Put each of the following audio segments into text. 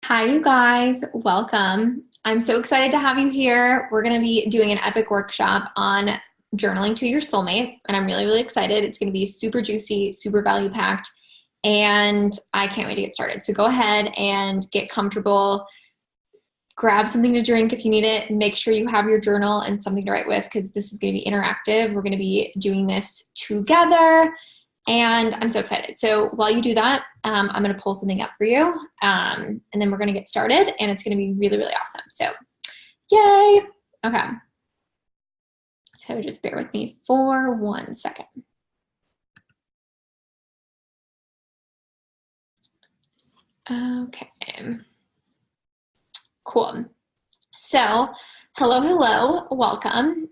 Hi, you guys. Welcome. I'm so excited to have you here. We're going to be doing an epic workshop on journaling to your soulmate, and I'm really, really excited. It's going to be super juicy, super value packed, and I can't wait to get started. So go ahead and get comfortable. Grab something to drink if you need it. Make sure you have your journal and something to write with because this is going to be interactive. We're going to be doing this together. And I'm so excited. So while you do that, I'm going to pull something up for you. And then we're going to get started and it's going to be really, really awesome. So yay. Okay. So just bear with me for 1 second. Okay. Cool. So hello, welcome.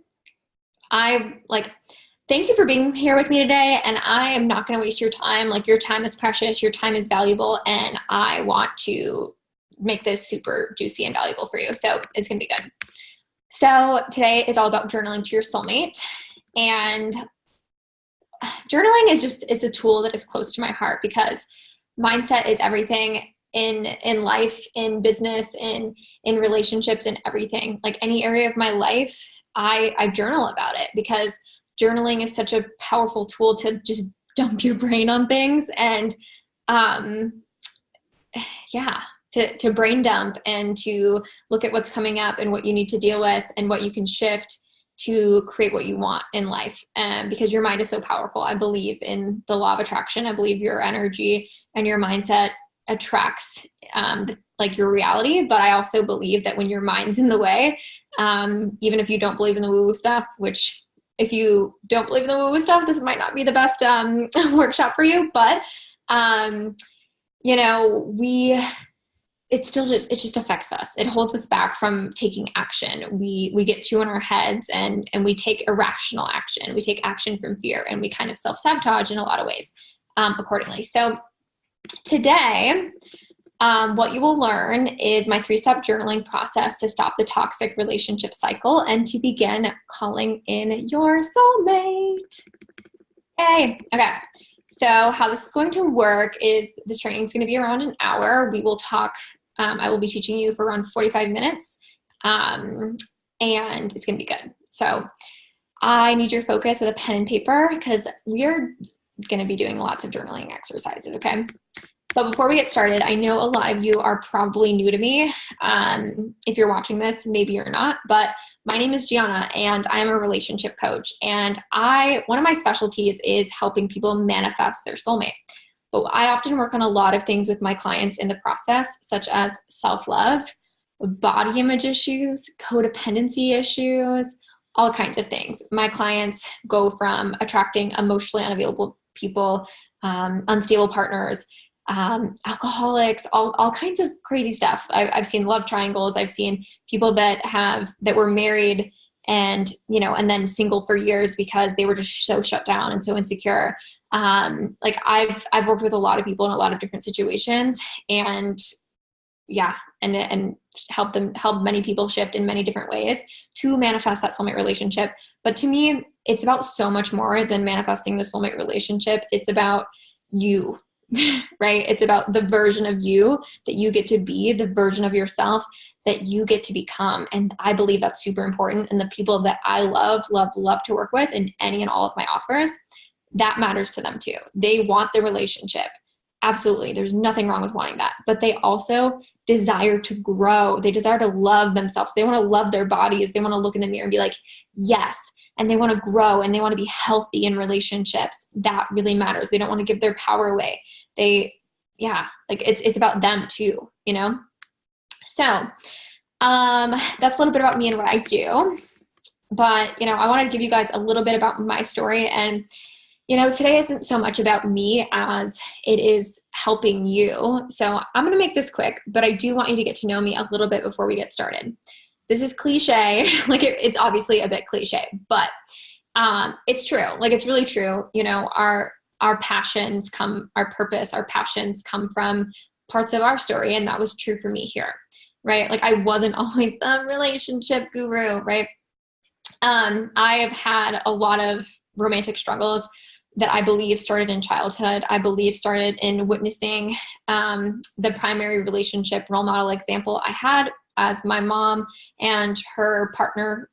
Thank you for being here with me today, and I am not going to waste your time. Like, your time is precious, your time is valuable, and I want to make this super juicy and valuable for you. So it's going to be good. So today is all about journaling to your soulmate, and journaling is it's a tool that is close to my heart because mindset is everything in life, in business, in relationships, and everything. Like, any area of my life, I journal about it because journaling is such a powerful tool to just dump your brain on things and to brain dump and to look at what's coming up and what you need to deal with and what you can shift to create what you want in life. Because your mind is so powerful. I believe in the law of attraction. I believe your energy and your mindset attracts your reality. But I also believe that when your mind's in the way, even if you don't believe in the woo-woo stuff, which if you don't believe in the woo-woo stuff, this might not be the best workshop for you, but it just affects us. It holds us back from taking action. We get too in our heads and we take irrational action. We take action from fear and we kind of self-sabotage in a lot of ways accordingly. So today, what you will learn is my 3-step journaling process to stop the toxic relationship cycle and to begin calling in your soulmate. Yay. Okay. So how this is going to work is this training is going to be around an hour. We will talk. I will be teaching you for around 45 minutes, and it's going to be good. So I need your focus with a pen and paper because we are going to be doing lots of journaling exercises. Okay. But before we get started, I know a lot of you are probably new to me. If you're watching this, maybe you're not, but my name is Gianna and I'm a relationship coach. And one of my specialties is helping people manifest their soulmate. But I often work on a lot of things with my clients in the process, such as self-love, body image issues, codependency issues, all kinds of things. My clients go from attracting emotionally unavailable people, unstable partners, alcoholics, all kinds of crazy stuff. I've seen love triangles. I've seen people that were married and then single for years because they were just so shut down and so insecure. I've worked with a lot of people in a lot of different situations and help many people shift in many different ways to manifest that soulmate relationship. But to me, it's about so much more than manifesting the soulmate relationship. It's about you. Right? It's about the version of you that you get to be, the version of yourself that you get to become. And I believe that's super important. And the people that I love to work with in any and all of my offers, that matters to them too. They want the relationship. Absolutely. There's nothing wrong with wanting that. But they also desire to grow. They desire to love themselves. They want to love their bodies. They want to look in the mirror and be like, yes. And they want to grow and they want to be healthy in relationships. That really matters. They don't want to give their power away. It's about them too, So that's a little bit about me and what I do. But, I want to give you guys a little bit about my story. And, today isn't so much about me as it is helping you. So I'm going to make this quick, but I do want you to get to know me a little bit before we get started. This is cliche, it's obviously a bit cliche, but it's true. It's really true. Our passions our purpose, our passions come from parts of our story. And that was true for me here, right? I wasn't always the relationship guru, right? I have had a lot of romantic struggles, that I believe started in childhood. I believe started in witnessing the primary relationship role model example I had as my mom and her partner,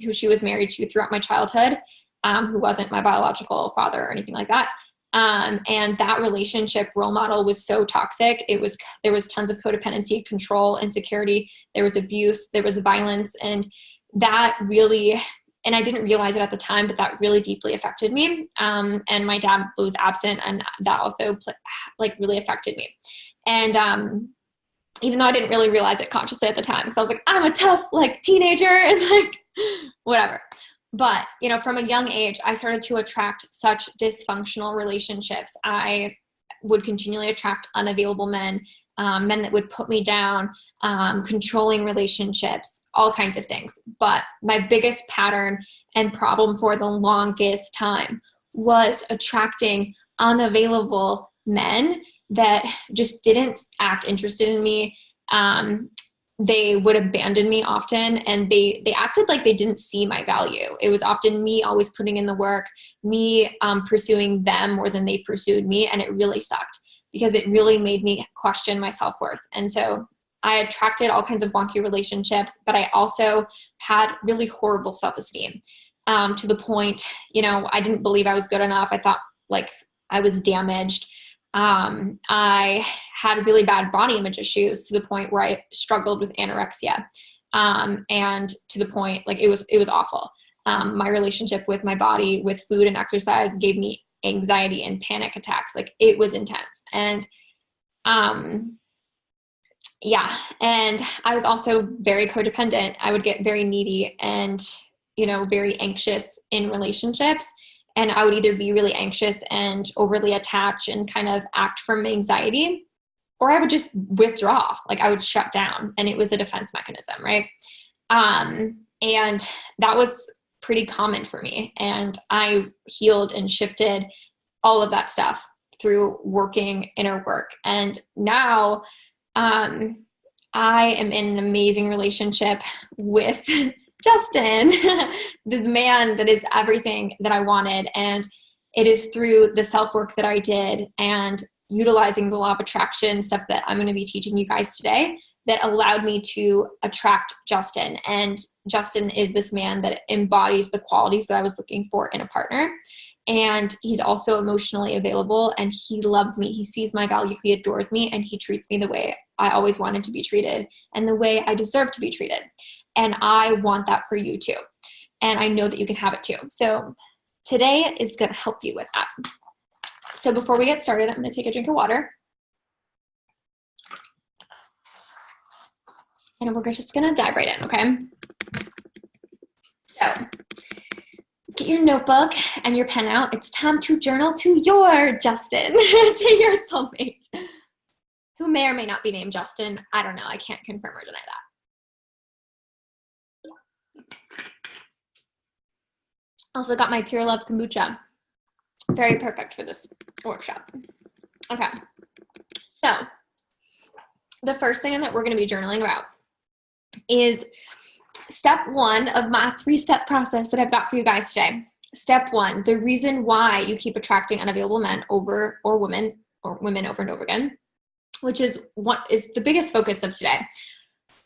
who she was married to throughout my childhood, who wasn't my biological father or anything like that. And that relationship role model was so toxic. There was tons of codependency, control, insecurity. There was abuse, there was violence, and that really, and I didn't realize it at the time, but that really deeply affected me. And my dad was absent, and that also really affected me. And even though I didn't really realize it consciously at the time, because I was like, I'm a tough teenager and whatever. But, from a young age, I started to attract such dysfunctional relationships. I would continually attract unavailable men, men that would put me down, controlling relationships, all kinds of things. But my biggest pattern and problem for the longest time was attracting unavailable men that just didn't act interested in me. They would abandon me often, and they acted like they didn't see my value. It was often me always putting in the work, me pursuing them more than they pursued me. And it really sucked because it really made me question my self-worth. And so I attracted all kinds of wonky relationships, but I also had really horrible self-esteem, to the point, I didn't believe I was good enough. I thought I was damaged. I had really bad body image issues to the point where I struggled with anorexia. And to the point, it was awful. My relationship with my body, with food and exercise, gave me anxiety and panic attacks. It was intense. And, yeah. And I was also very codependent. I would get very needy and, very anxious in relationships. And I would either be really anxious and overly attached and kind of act from anxiety, or I would just withdraw. I would shut down, and it was a defense mechanism, right? And that was pretty common for me. And I healed and shifted all of that stuff through working inner work. And now I am in an amazing relationship with Justin, the man that is everything that I wanted. And it is through the self-work that I did and utilizing the law of attraction stuff that I'm going to be teaching you guys today that allowed me to attract Justin. And Justin is this man that embodies the qualities that I was looking for in a partner. And he's also emotionally available, and he loves me. He sees my value. He adores me, and he treats me the way I always wanted to be treated and the way I deserve to be treated. And I want that for you too. And I know that you can have it too. So today is going to help you with that. So before we get started, I'm going to take a drink of water. And we're just going to dive right in, okay? So get your notebook and your pen out. It's time to journal to your Justin, to your soulmate, who may or may not be named Justin. I don't know. I can't confirm or deny that. Also got my Pure Love kombucha. Very perfect for this workshop. Okay. So the first thing that we're going to be journaling about is step 1 of my 3-step process that I've got for you guys today. Step 1, the reason why you keep attracting unavailable men or women over and over again, which is what is the biggest focus of today.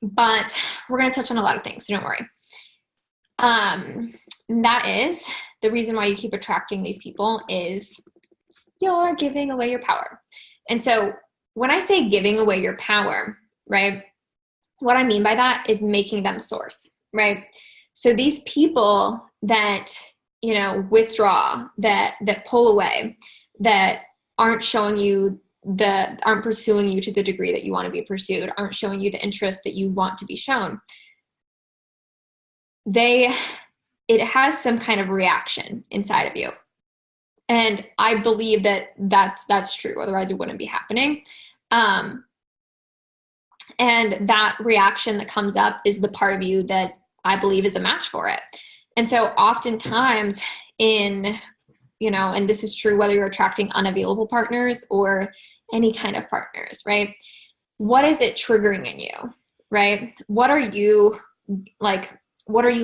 But we're going to touch on a lot of things, so don't worry. That is the reason why you keep attracting these people is you're giving away your power. And so when I say giving away your power, right, what I mean by that is making them source, right? So these people that, withdraw, that pull away, that aren't showing you aren't pursuing you to the degree that you want to be pursued, aren't showing you the interest that you want to be shown, it has some kind of reaction inside of you. And I believe that that's true. Otherwise it wouldn't be happening. And that reaction that comes up is the part of you that I believe is a match for it. And so oftentimes and this is true whether you're attracting unavailable partners or any kind of partners, right? What is it triggering in you, right? What are you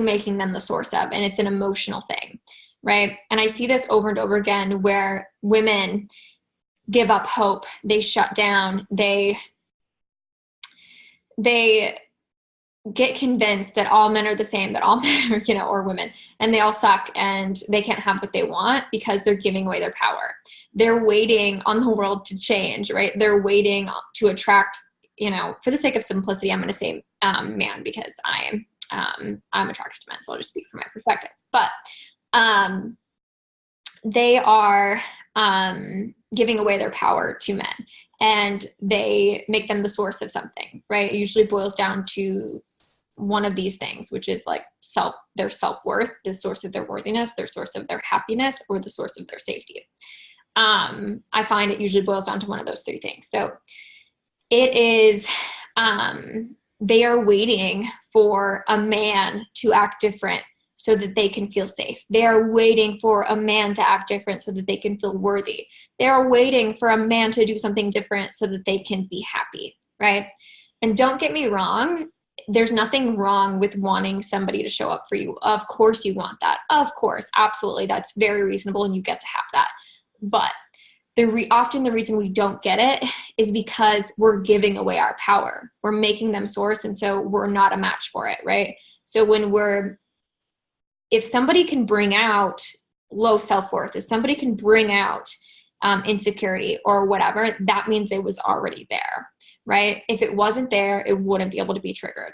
making them the source of? And it's an emotional thing. right? And I see this over and over again where women give up hope, they shut down, they get convinced that all men are the same, that all men are, you know, or women, and they all suck and they can't have what they want because they're giving away their power. They're waiting on the world to change, right? They're waiting to attract, you know, for the sake of simplicity, I'm going to say man, because I'm attracted to men, so I'll just speak from my perspective. But they are giving away their power to men, and they make them the source of something, right? It usually boils down to one of these things, which is like their self-worth, the source of their worthiness, their source of their happiness, or the source of their safety. I find it usually boils down to one of those three things. So it is, they are waiting for a man to act different so that they can feel safe. They are waiting for a man to act different so that they can feel worthy. They are waiting for a man to do something different so that they can be happy, right? And don't get me wrong, there's nothing wrong with wanting somebody to show up for you. Of course you want that. Of course, absolutely. That's very reasonable and you get to have that. But often the reason we don't get it is because we're giving away our power. We're making them source, and so we're not a match for it, right? So if somebody can bring out low self-worth, if somebody can bring out insecurity or whatever, that means it was already there, right? If it wasn't there, it wouldn't be able to be triggered.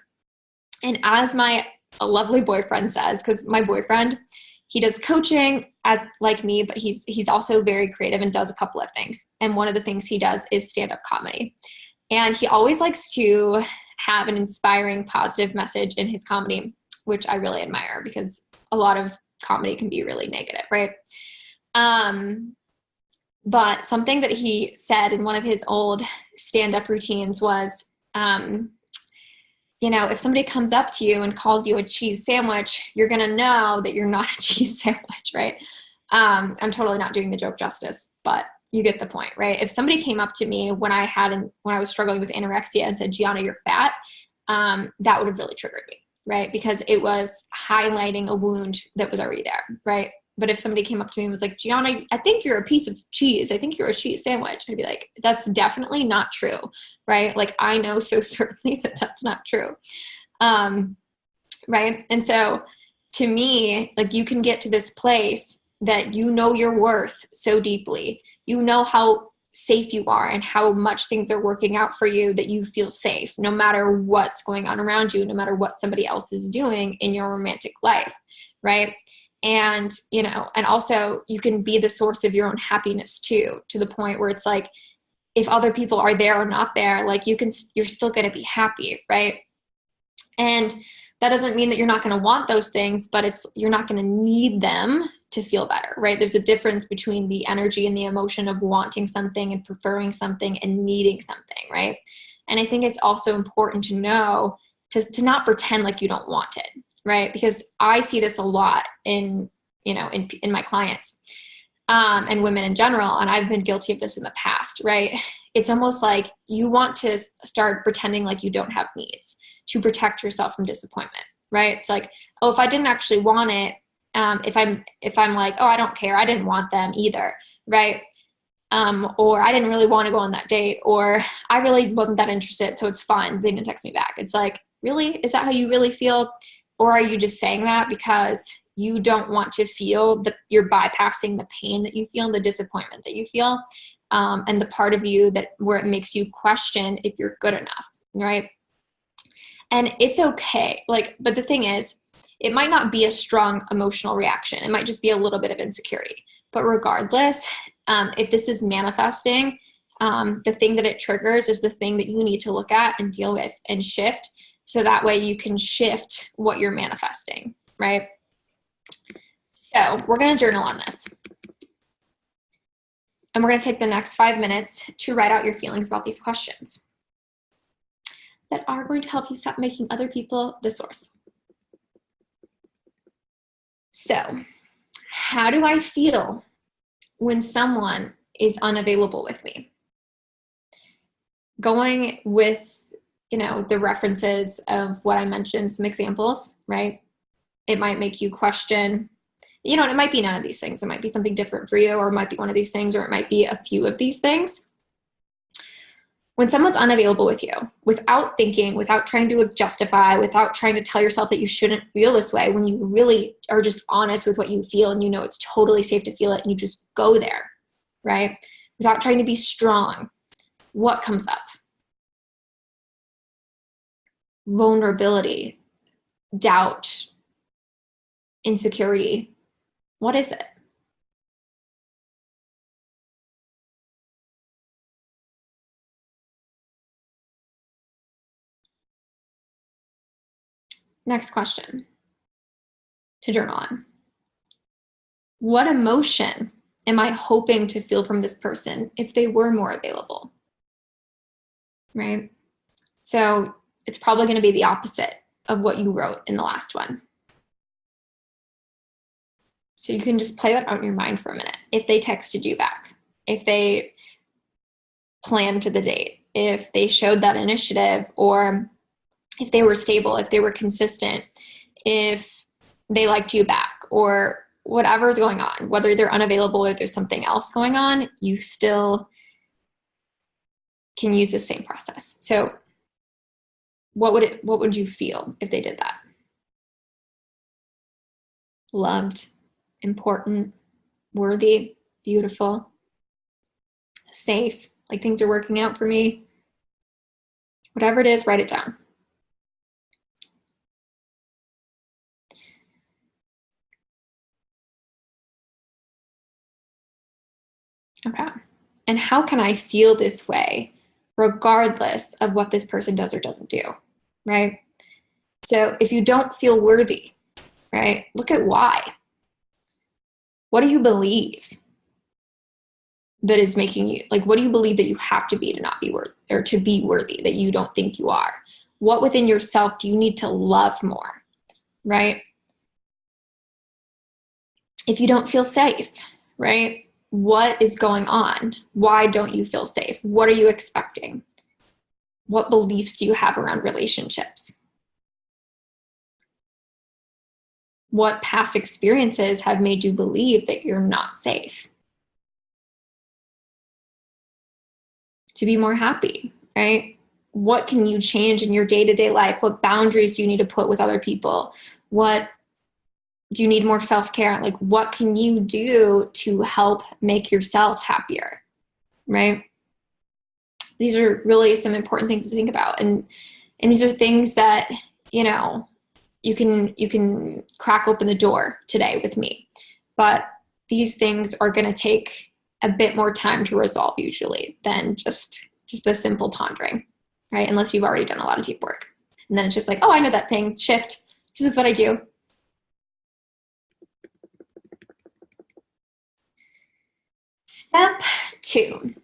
And as my lovely boyfriend says, because my boyfriend, he does coaching like me, but he's also very creative and does a couple of things. And one of the things he does is stand-up comedy. And he always likes to have an inspiring, positive message in his comedy, which I really admire because a lot of comedy can be really negative, right? But something that he said in one of his old stand-up routines was, you know, if somebody comes up to you and calls you a cheese sandwich, you're going to know that you're not a cheese sandwich, right? I'm totally not doing the joke justice, but you get the point, right? If somebody came up to me when I was struggling with anorexia and said, Gianna, you're fat, that would have really triggered me, right? Because it was highlighting a wound that was already there, right? But if somebody came up to me and was like, Gianna, I think you're a piece of cheese. I think you're a cheese sandwich. I'd be like, that's definitely not true, right? Like, I know so certainly that that's not true, right? And so to me, like, you can get to this place that you know your worth so deeply. You know how safe you are and how much things are working out for you, that you feel safe no matter what's going on around you, no matter what somebody else is doing in your romantic life, right? And, you know, and also you can be the source of your own happiness too, to the point where it's like, if other people are there or not there, like you're still going to be happy, right? And that doesn't mean that you're not going to want those things, but you're not going to need them to feel better, right? There's a difference between the energy and the emotion of wanting something and preferring something and needing something, right? And I think it's also important to know to not pretend like you don't want it, right? Because I see this a lot in my clients and women in general, and I've been guilty of this in the past, right? It's almost like you want to start pretending like you don't have needs to protect yourself from disappointment, right? It's like, oh, if I didn't actually want it, if I'm like, oh, I don't care, I didn't want them either, right? Or I didn't really want to go on that date, or I really wasn't that interested, so it's fine, they didn't text me back. It's like, really? Is that how you really feel? Or are you just saying that because you don't want to feel that you're bypassing the pain that you feel and the disappointment that you feel, and the part of you where it makes you question if you're good enough, right? And it's okay. But the thing is, it might not be a strong emotional reaction. It might just be a little bit of insecurity. But regardless, if this is manifesting, the thing that it triggers is the thing that you need to look at and deal with and shift. So that way you can shift what you're manifesting, right? So we're going to journal on this. And we're going to take the next 5 minutes to write out your feelings about these questions that are going to help you stop making other people the source. So, how do I feel when someone is unavailable with me? Going with, the references of what I mentioned, some examples, right? It might make you question it might be none of these things. It might be something different for you, or it might be one of these things, or it might be a few of these things. When someone's unavailable with you, without thinking, without trying to justify, without trying to tell yourself that you shouldn't feel this way, when you really are just honest with what you feel and you know it's totally safe to feel it and you just go there, right? Without trying to be strong, what comes up? Vulnerability, doubt, insecurity. What is it? Next question to journal on. What emotion am I hoping to feel from this person if they were more available? Right? So it's probably going to be the opposite of what you wrote in the last one. So you can just play that out in your mind for a minute. If they texted you back, if they planned the date, if they showed that initiative, or if they were stable, if they were consistent, if they liked you back, or whatever's going on, whether they're unavailable or there's something else going on, you still can use the same process. So what would you feel if they did that? Loved, important, worthy, beautiful, safe, like things are working out for me. Whatever it is, write it down. Okay. And how can I feel this way regardless of what this person does or doesn't do, right? So if you don't feel worthy, right, look at why. What do you believe that is making you, like, what do you believe that you have to be to not be worthy, or to be worthy, that you don't think you are? What within yourself do you need to love more, right? If you don't feel safe, right? What is going on? Why don't you feel safe? What are you expecting? What beliefs do you have around relationships? What past experiences have made you believe that you're not safe? To be more happy, right? What can you change in your day-to-day life? What boundaries do you need to put with other people? What do you need more self-care? Like, what can you do to help make yourself happier, right? These are really some important things to think about. And these are things that, you can crack open the door today with me. But these things are going to take a bit more time to resolve usually than just a simple pondering, right? Unless you've already done a lot of deep work. And then it's just like, oh, I know that thing, shift. This is what I do. Step 2,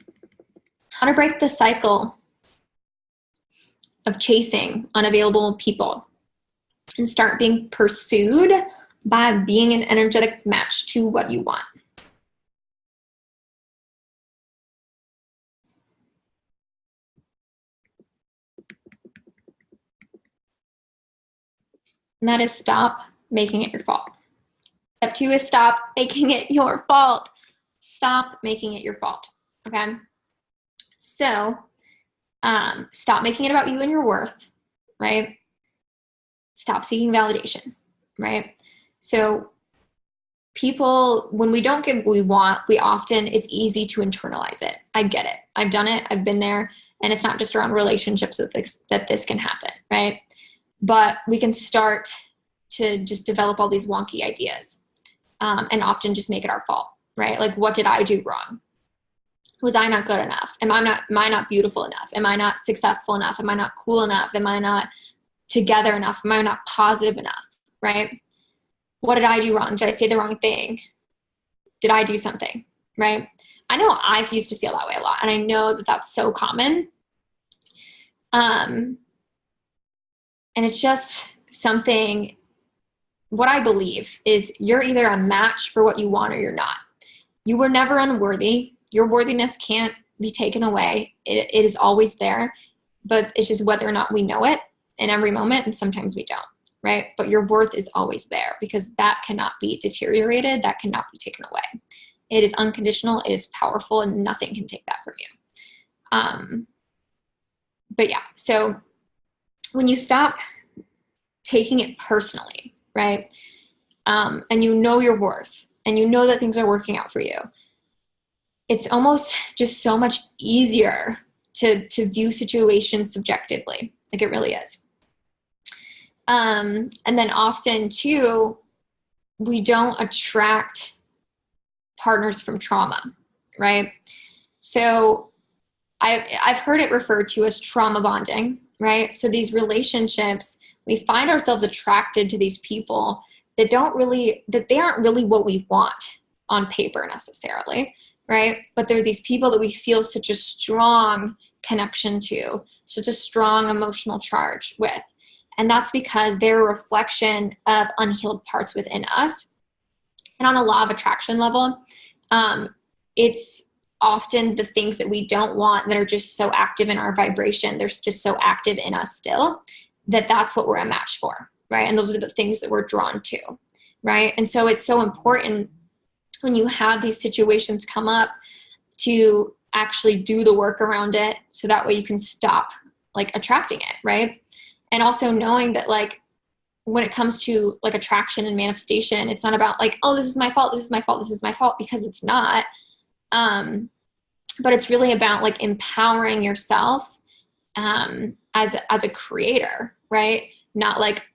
how to break the cycle of chasing unavailable people and start being pursued by being an energetic match to what you want. And that is stop making it your fault. Step 2 is stop making it your fault. Stop making it your fault, okay? So stop making it about you and your worth, right? Stop seeking validation, right? So people, when we don't get what we want, it's easy to internalize it. I get it. I've done it. I've been there. And it's not just around relationships that this can happen, right? But we can start to just develop all these wonky ideas and often just make it our fault, right? Like, what did I do wrong? Was I not good enough? Am I not beautiful enough? Am I not successful enough? Am I not cool enough? Am I not together enough? Am I not positive enough, right? What did I do wrong? Did I say the wrong thing? Did I do something, right? I know I've used to feel that way a lot, and I know that that's so common. And it's just something, what I believe is you're either a match for what you want or you're not. You were never unworthy. Your worthiness can't be taken away. It is always there, but it's just whether or not we know it in every moment, and sometimes we don't. right? But your worth is always there because that cannot be deteriorated. That cannot be taken away. It is unconditional. It is powerful, and nothing can take that from you. But yeah, so when you stop taking it personally, right? And you know your worth, and you know that things are working out for you, it's almost just so much easier to view situations subjectively. Like, it really is. And then often too, we don't attract partners from trauma, right? So I've heard it referred to as trauma bonding, right? So these relationships, we find ourselves attracted to these people that they aren't really what we want on paper necessarily, right? But they're these people that we feel such a strong connection to, such a strong emotional charge with. And that's because they're a reflection of unhealed parts within us. And on a law of attraction level, it's often the things that we don't want that are just so active in our vibration. They're just so active in us still that's what we're a match for, right? And those are the things that we're drawn to, right? And so it's so important when you have these situations come up to actually do the work around it, so that way you can stop like attracting it, right? And also knowing that, like, when it comes to like attraction and manifestation, it's not about like, oh, this is my fault, this is my fault, this is my fault, because it's not. But it's really about like empowering yourself as a creator, right? Not like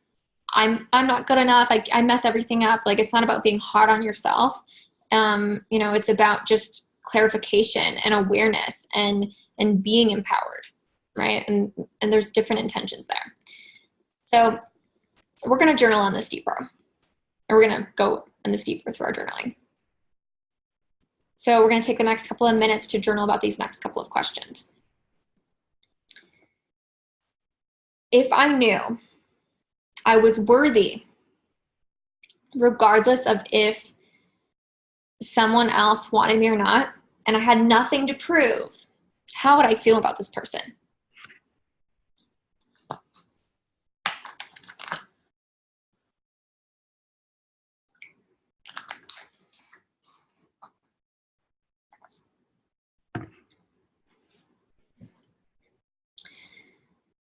I'm not good enough, I mess everything up. Like, it's not about being hard on yourself. It's about just clarification and awareness and being empowered, right? And there's different intentions there. So we're going to journal on this deeper, or we're going to go on this deeper through our journaling. So we're going to take the next couple of minutes to journal about these next couple of questions. If I knew I was worthy, regardless of if someone else wanted me or not, and I had nothing to prove, how would I feel about this person?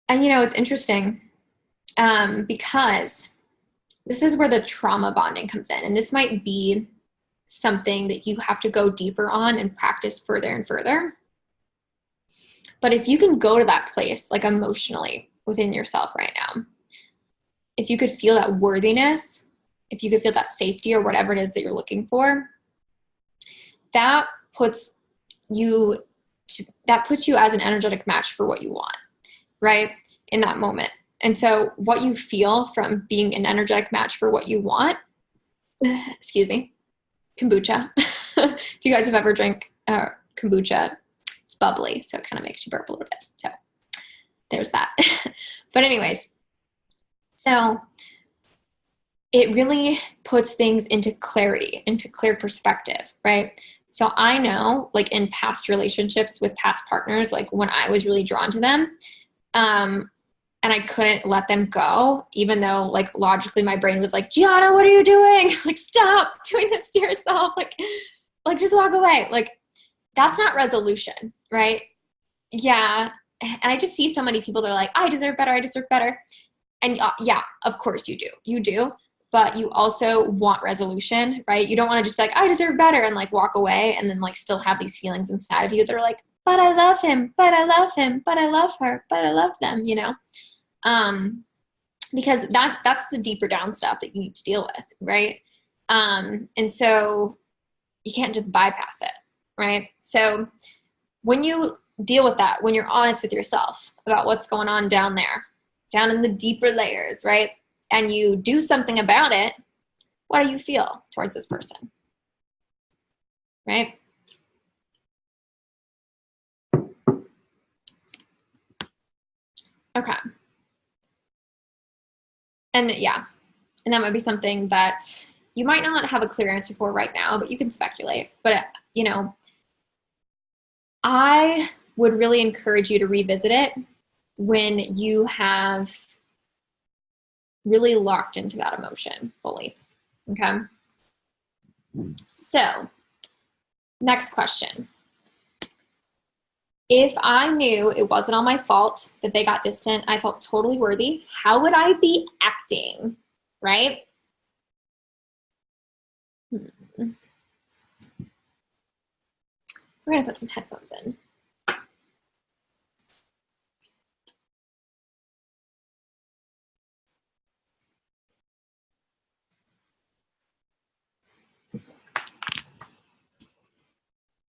And it's interesting because this is where the trauma bonding comes in. And this might be something that you have to go deeper on and practice further and further. But if you can go to that place, like emotionally within yourself right now, if you could feel that worthiness, if you could feel that safety or whatever it is that you're looking for, that puts you as an energetic match for what you want, right? In that moment. And so what you feel from being an energetic match for what you want, excuse me, kombucha. If you guys have ever drank kombucha, it's bubbly, so it kind of makes you burp a little bit. So there's that. But anyways, so it really puts things into clarity, into clear perspective, right? So I know, like, in past relationships with past partners, like when I was really drawn to them, and I couldn't let them go, even though, like, logically my brain was like, Gianna, what are you doing? Like, stop doing this to yourself. Like just walk away. Like, that's not resolution, right? Yeah. And I just see so many people that are like, I deserve better. I deserve better. And yeah, of course you do. You do. But you also want resolution, right? You don't want to just be like, I deserve better, and like walk away and then like still have these feelings inside of you that are like, but I love him, but I love him, but I love her, but I love them, because that's the deeper down stuff that you need to deal with, right? And so you can't just bypass it, right? So when you deal with that, when you're honest with yourself about what's going on down there, down in the deeper layers, right? And you do something about it, what do you feel towards this person, right? Okay. And yeah, and that might be something that you might not have a clear answer for right now, but you can speculate. But, I would really encourage you to revisit it when you have really locked into that emotion fully. Okay. So, next question. If I knew it wasn't all my fault that they got distant, I felt totally worthy, how would I be acting? Right? We're going to put some headphones in.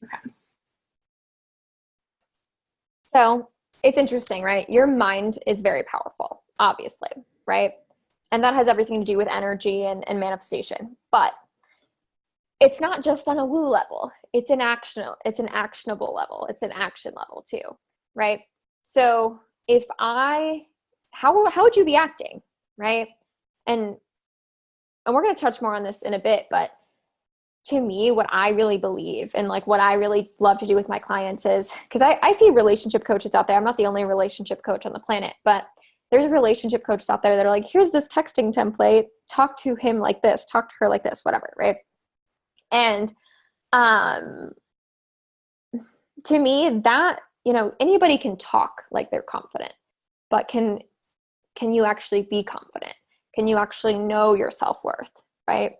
Okay. So it's interesting, right? Your mind is very powerful, obviously, right? And that has everything to do with energy and manifestation. But it's not just on a woo level. It's an actionable level. It's an action level too, right? So if how would you be acting, right? And we're going to touch more on this in a bit, but to me, what I really believe and like what I really love to do with my clients is, because I see relationship coaches out there. I'm not the only relationship coach on the planet, but there's relationship coaches out there that are like, here's this texting template, talk to him like this, talk to her like this, whatever, right? And to me, that, anybody can talk like they're confident, but can you actually be confident? Can you actually know your self-worth, right?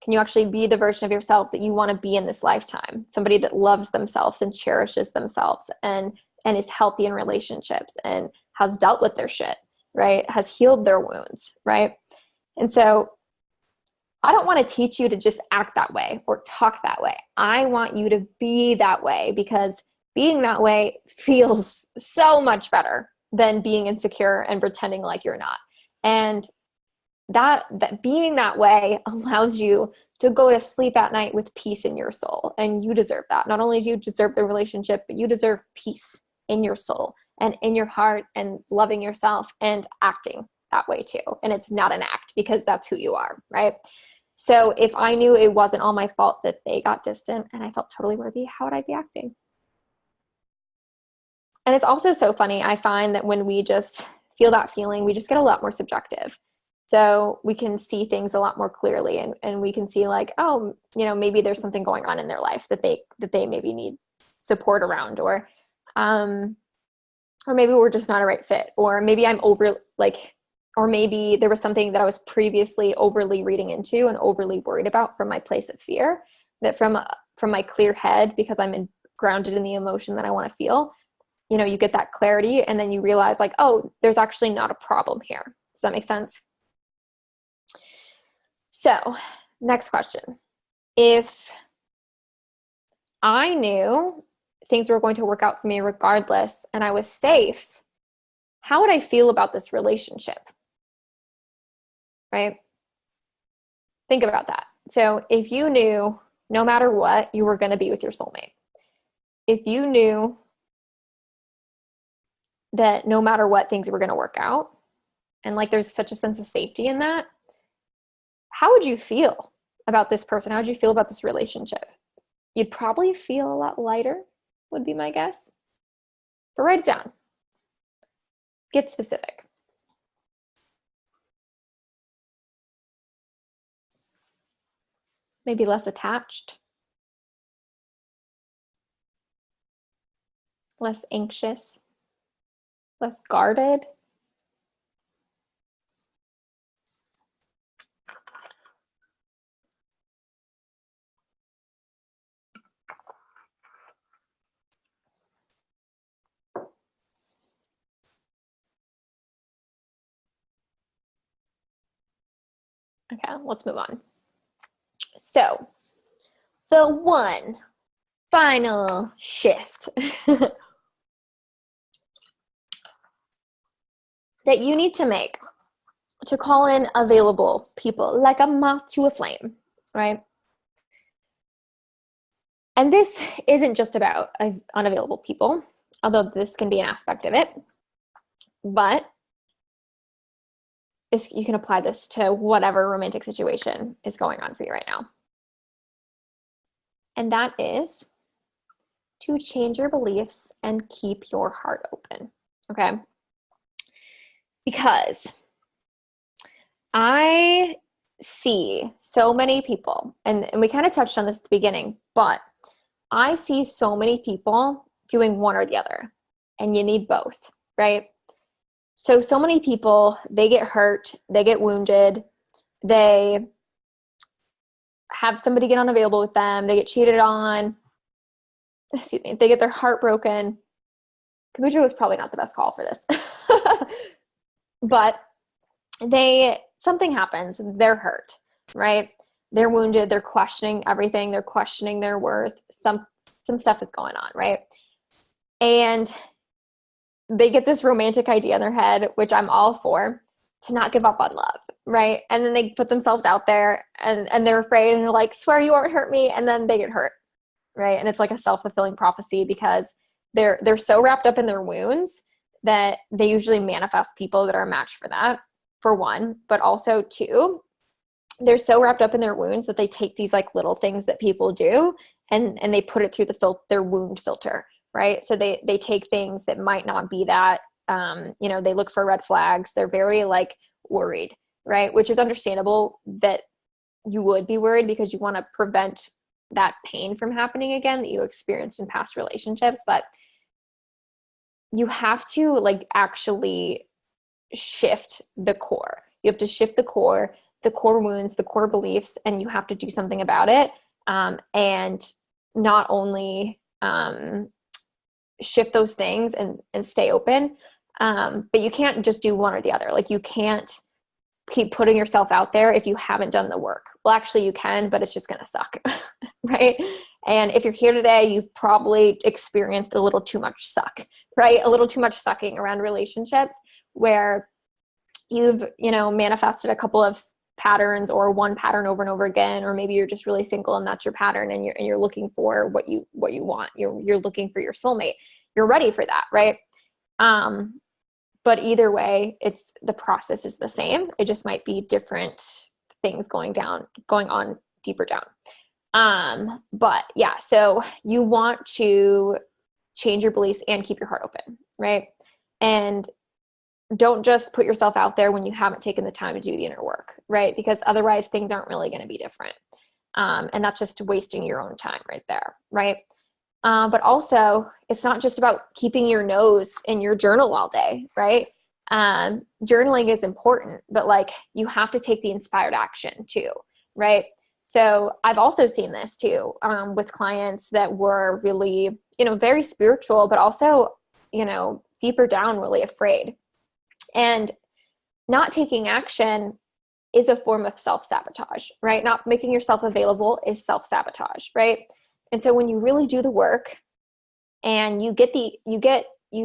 Can you actually be the version of yourself that you want to be in this lifetime? Somebody that loves themselves and cherishes themselves and is healthy in relationships and has dealt with their shit, right? Has healed their wounds, right? And so I don't want to teach you to just act that way or talk that way. I want you to be that way, because being that way feels so much better than being insecure and pretending like you're not. And that being that way allows you to go to sleep at night with peace in your soul. And you deserve that. Not only do you deserve the relationship, but you deserve peace in your soul and in your heart, and loving yourself and acting that way too. And it's not an act, because that's who you are, right? So if I knew it wasn't all my fault that they got distant and I felt totally worthy, how would I be acting? And it's also so funny. I find that when we just feel that feeling, we just get a lot more subjective. So we can see things a lot more clearly, and we can see like, oh, maybe there's something going on in their life that they maybe need support around, or maybe we're just not a right fit, or maybe I'm over or maybe there was something that I was previously overly reading into and overly worried about from my place of fear, that from my clear head, because I'm grounded in the emotion that I want to feel, you get that clarity, and then you realize like, oh, there's actually not a problem here. Does that make sense? So, next question. If I knew things were going to work out for me regardless and I was safe, how would I feel about this relationship? Right? Think about that. So, if you knew no matter what, you were going to be with your soulmate, if you knew that no matter what, things were going to work out, and like there's such a sense of safety in that, how would you feel about this person? How would you feel about this relationship? You'd probably feel a lot lighter, would be my guess. But write it down. Get specific. Maybe less attached, less anxious, less guarded. Okay, let's move on. So, the one final shift that you need to make to call in available people like a moth to a flame, right? And this isn't just about unavailable people, although this can be an aspect of it, but you can apply this to whatever romantic situation is going on for you right now. And that is to change your beliefs and keep your heart open, okay? Because I see so many people, and we kind of touched on this at the beginning, but I see so many people doing one or the other, and you need both, right? So many people, they get hurt, they get wounded, they have somebody get unavailable with them, they get cheated on, excuse me, they get their heart broken. Kabuja was probably not the best call for this. But something happens, they're hurt, right? They're wounded, they're questioning everything, they're questioning their worth, some stuff is going on, right? And they get this romantic idea in their head, which I'm all for, to not give up on love, right? And then they put themselves out there and they're afraid and they're like, swear you won't hurt me, and then they get hurt, right? And it's like a self-fulfilling prophecy because they're so wrapped up in their wounds that they usually manifest people that are a match for that, for one, but also two, they're so wrapped up in their wounds that they take these like little things that people do and they put it through their wound filter, right? So they take things that might not be that, they look for red flags. They're very like worried, right? Which is understandable that you would be worried because you want to prevent that pain from happening again that you experienced in past relationships. But you have to like actually shift the core. You have to shift the core wounds, the core beliefs, and you have to do something about it. And not only shift those things and stay open, but you can't just do one or the other. Like you can't keep putting yourself out there if you haven't done the work. Well, actually you can, but it's just going to suck, right? And if you're here today, you've probably experienced a little too much suck, right? A little too much sucking around relationships where you've, manifested a couple of patterns or one pattern over and over again, or maybe you're just really single and that's your pattern and you're looking for what you want. You're looking for your soulmate. You're ready for that, right? But either way, the process is the same. It just might be different things going on deeper down. But yeah, so you want to change your beliefs and keep your heart open, right? And don't just put yourself out there when you haven't taken the time to do the inner work, right? Because otherwise things aren't really going to be different. And that's just wasting your own time right there, right? But also, it's not just about keeping your nose in your journal all day, right? Journaling is important, but like you have to take the inspired action too, right? So I've also seen this too with clients that were really, very spiritual, but also, deeper down, really afraid. And not taking action is a form of self-sabotage, right? Not making yourself available is self-sabotage, right? And so when you really do the work and you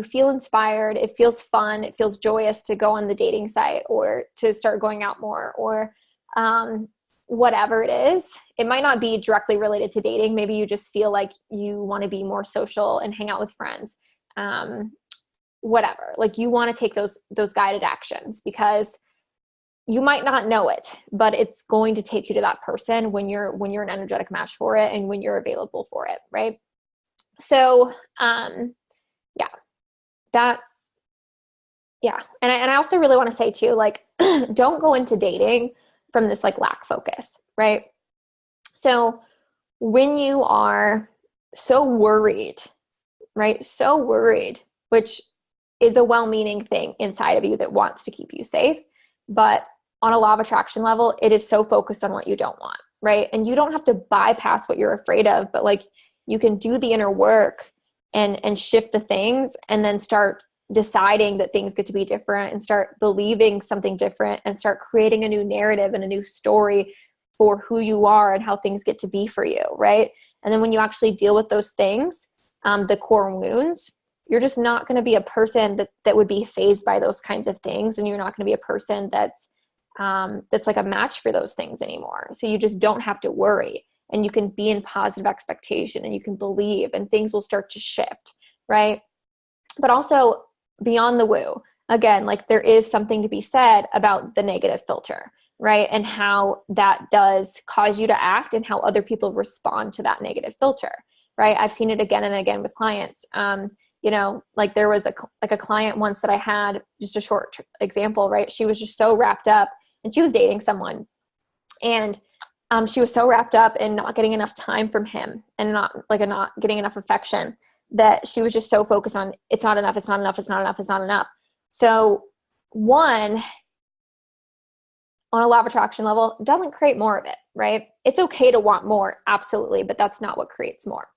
feel inspired, it feels fun, it feels joyous to go on the dating site or to start going out more or whatever it is. It might not be directly related to dating. Maybe you just feel like you want to be more social and hang out with friends. Whatever, like you want to take those guided actions because you might not know it, but it's going to take you to that person when you're an energetic match for it and when you're available for it, right? So, and I also really want to say too, like, don't go into dating from this like lack focus, right? So when you are so worried, right? So worried, which is a well-meaning thing inside of you that wants to keep you safe. But on a law of attraction level, it is so focused on what you don't want, right? And you don't have to bypass what you're afraid of, but like you can do the inner work and shift the things and then start deciding that things get to be different and start believing something different and start creating a new narrative and a new story for who you are and how things get to be for you, right? And then when you actually deal with those things, the core wounds, you're just not going to be a person that would be fazed by those kinds of things. And you're not going to be a person that's like a match for those things anymore. So you just don't have to worry and you can be in positive expectation and you can believe and things will start to shift, right? But also beyond the woo, again, like there is something to be said about the negative filter, right? And how that does cause you to act and how other people respond to that negative filter, right? I've seen it again and again with clients. Like there was a client once that I had, just a short example, right? She was just so wrapped up and she was dating someone, and she was so wrapped up in not getting enough time from him and not getting enough affection that she was just so focused on, it's not enough, it's not enough, it's not enough, it's not enough. So one, on a law of attraction level, doesn't create more of it, right? It's okay to want more, absolutely, but that's not what creates more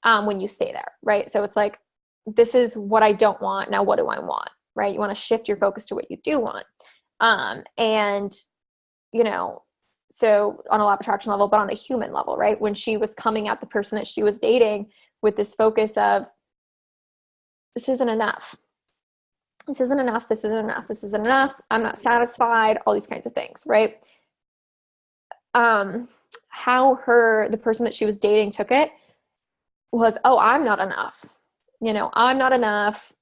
when you stay there, right? So it's like, this is what I don't want. Now, what do I want, right? You want to shift your focus to what you do want. And, so on a law of attraction level, but on a human level, right? When she was coming at the person that she was dating with this focus of, this isn't enough. This isn't enough. This isn't enough. This isn't enough. I'm not satisfied. All these kinds of things, right? How the person that she was dating took it was, oh, I'm not enough. I'm not enough.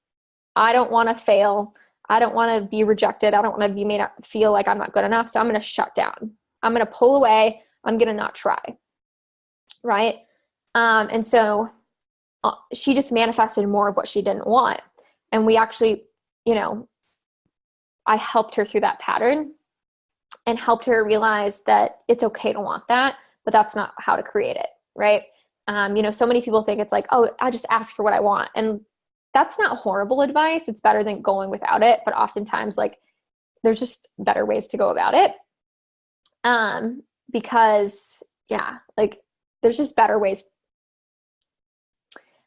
I don't want to fail. I don't want to be rejected. I don't want to be made feel like I'm not good enough. So I'm going to shut down. I'm going to pull away. I'm going to not try. Right. And so she just manifested more of what she didn't want. And we actually, I helped her through that pattern and helped her realize that it's okay to want that, but that's not how to create it. Right. So many people think it's like, oh, I just ask for what I want. And that's not horrible advice. It's better than going without it. But oftentimes, like, there's just better ways to go about it. Because there's just better ways.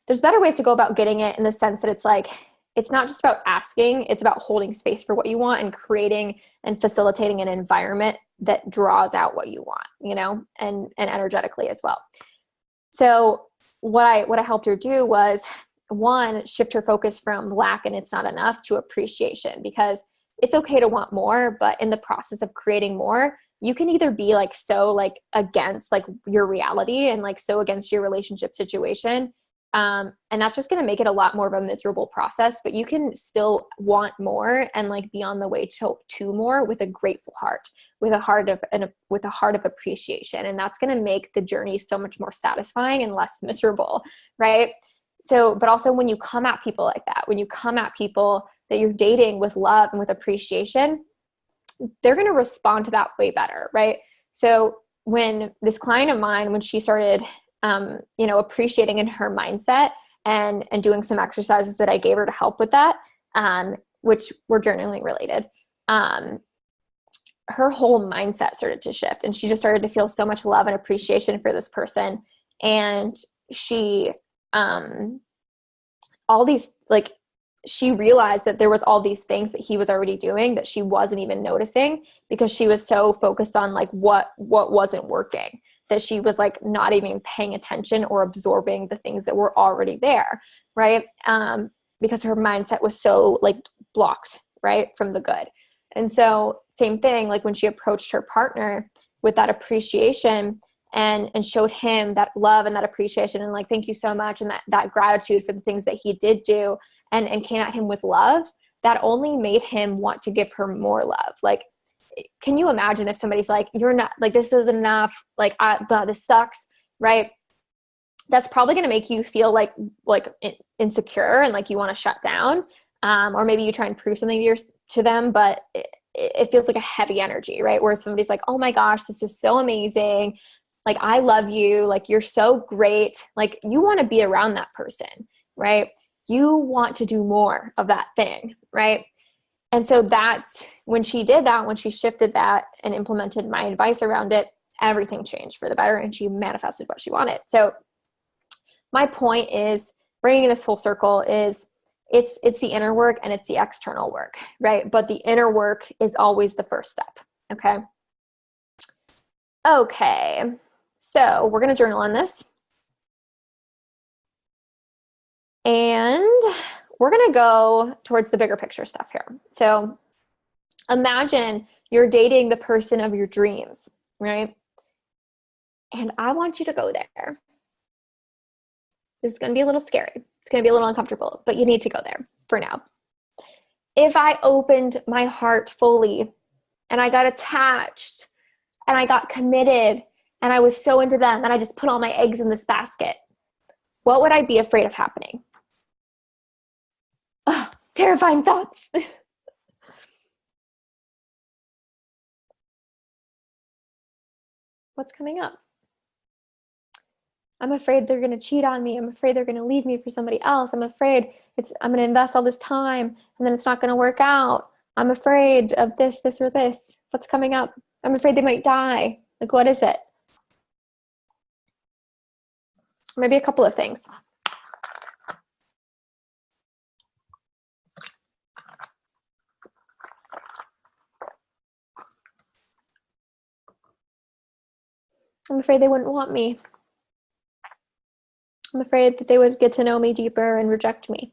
There's better ways to go about getting it, in the sense that it's like, it's not just about asking, it's about holding space for what you want and creating and facilitating an environment that draws out what you want, and energetically as well. So what I helped her do was, one, shift her focus from lack and it's not enough to appreciation, because it's okay to want more, but in the process of creating more, you can either be like so like against like your reality and like so against your relationship situation. And that's just going to make it a lot more of a miserable process, but you can still want more and like be on the way to more with a grateful heart, with a heart of appreciation. And that's going to make the journey so much more satisfying and less miserable. Right. So, but also when you come at people like that, when you come at people that you're dating with love and with appreciation, they're going to respond to that way better. Right. So when this client of mine, when she started appreciating in her mindset and doing some exercises that I gave her to help with that, which were journaling related, her whole mindset started to shift, and she just started to feel so much love and appreciation for this person. And she, she realized that there was all these things that he was already doing that she wasn't even noticing, because she was so focused on like what wasn't working, that she was like not even paying attention or absorbing the things that were already there. Right. Because her mindset was so like blocked, right, from the good. And so same thing, like when she approached her partner with that appreciation and showed him that love and that appreciation and like, thank you so much. And that gratitude for the things that he did do, and came at him with love, that only made him want to give her more love. Like, can you imagine if somebody's like, you're not, like, this isn't enough, like, this sucks, right? That's probably going to make you feel like insecure and like you want to shut down. Or maybe you try and prove something to them, but it feels like a heavy energy, right? Where somebody's like, oh my gosh, this is so amazing. Like, I love you. Like, you're so great. Like, you want to be around that person, right? You want to do more of that thing, right? And so that's when she did that, when she shifted that and implemented my advice around it, everything changed for the better, and she manifested what she wanted. So my point is, bringing this full circle, is it's the inner work and it's the external work, right? But the inner work is always the first step. Okay. So we're going to journal on this. And we're going to go towards the bigger picture stuff here. So imagine you're dating the person of your dreams, right? And I want you to go there. This is going to be a little scary. It's going to be a little uncomfortable, but you need to go there for now. If I opened my heart fully and I got attached and I got committed and I was so into them and I just put all my eggs in this basket, what would I be afraid of happening? Oh, terrifying thoughts. What's coming up? I'm afraid they're going to cheat on me. I'm afraid they're going to leave me for somebody else. I'm afraid I'm going to invest all this time and then it's not going to work out. I'm afraid of this, this, or this. What's coming up? I'm afraid they might die. Like, what is it? Maybe a couple of things. I'm afraid they wouldn't want me. I'm afraid that they would get to know me deeper and reject me.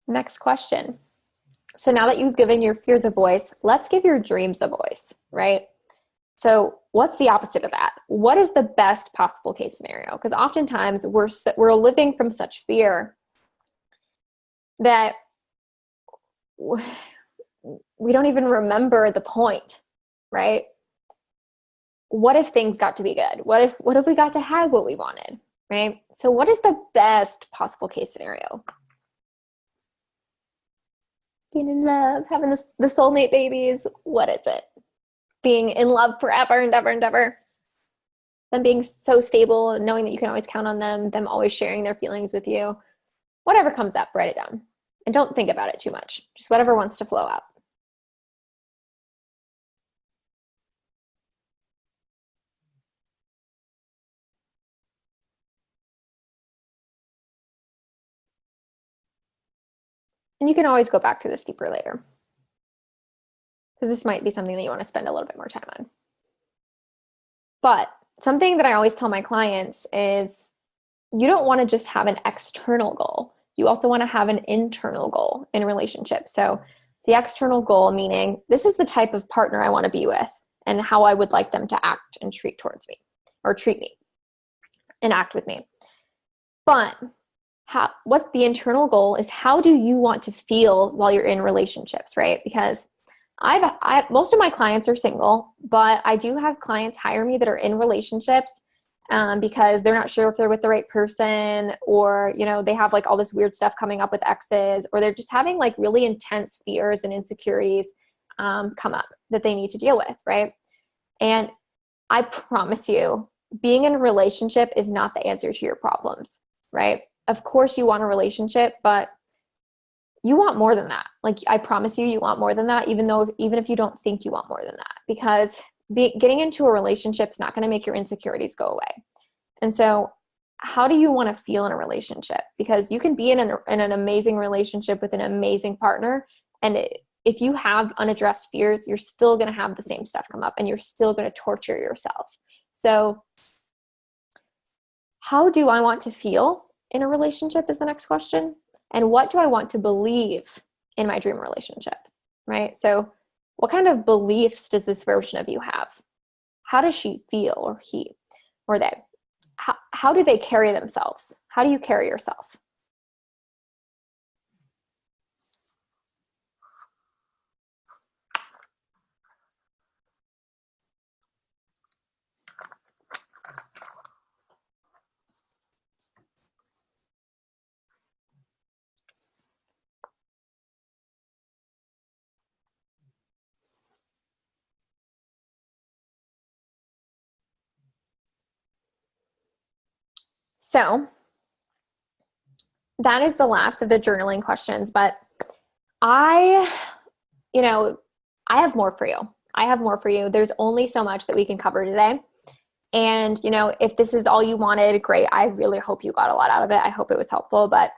Next question. So now that you've given your fears a voice, let's give your dreams a voice, right? So what's the opposite of that? What is the best possible case scenario? Because oftentimes we're living from such fear that we don't even remember the point, right? What if things got to be good? What if we got to have what we wanted, right? So what is the best possible case scenario? Being in love, having the soulmate babies. What is it? Being in love forever and ever and ever. Them being so stable, knowing that you can always count on them always sharing their feelings with you. Whatever comes up, write it down. And don't think about it too much. Just whatever wants to flow out. And you can always go back to this deeper later, because this might be something that you want to spend a little bit more time on. But something that I always tell my clients is you don't want to just have an external goal. You also want to have an internal goal in a relationship. So the external goal meaning this is the type of partner I want to be with and how I would like them to act and treat towards me or treat me and act with me. But what the internal goal is, how do you want to feel while you're in relationships, right? Because most of my clients are single, but I do have clients hire me that are in relationships because they're not sure if they're with the right person, or, they have like all this weird stuff coming up with exes, or they're just having like really intense fears and insecurities come up that they need to deal with, right? And I promise you, being in a relationship is not the answer to your problems, right? Of course you want a relationship, but you want more than that. Like, I promise you want more than that, even if you don't think you want more than that, because getting into a relationship is not going to make your insecurities go away. And so how do you want to feel in a relationship? Because you can be in an amazing relationship with an amazing partner, and if you have unaddressed fears, you're still going to have the same stuff come up and you're still going to torture yourself. So how do I want to feel in a relationship is the next question. And what do I want to believe in my dream relationship, right? So what kind of beliefs does this version of you have? How does she feel, or he, or they? How do they carry themselves? How do you carry yourself? So that is the last of the journaling questions, but I have more for you. There's only so much that we can cover today. And, if this is all you wanted, great. I really hope you got a lot out of it. I hope it was helpful, but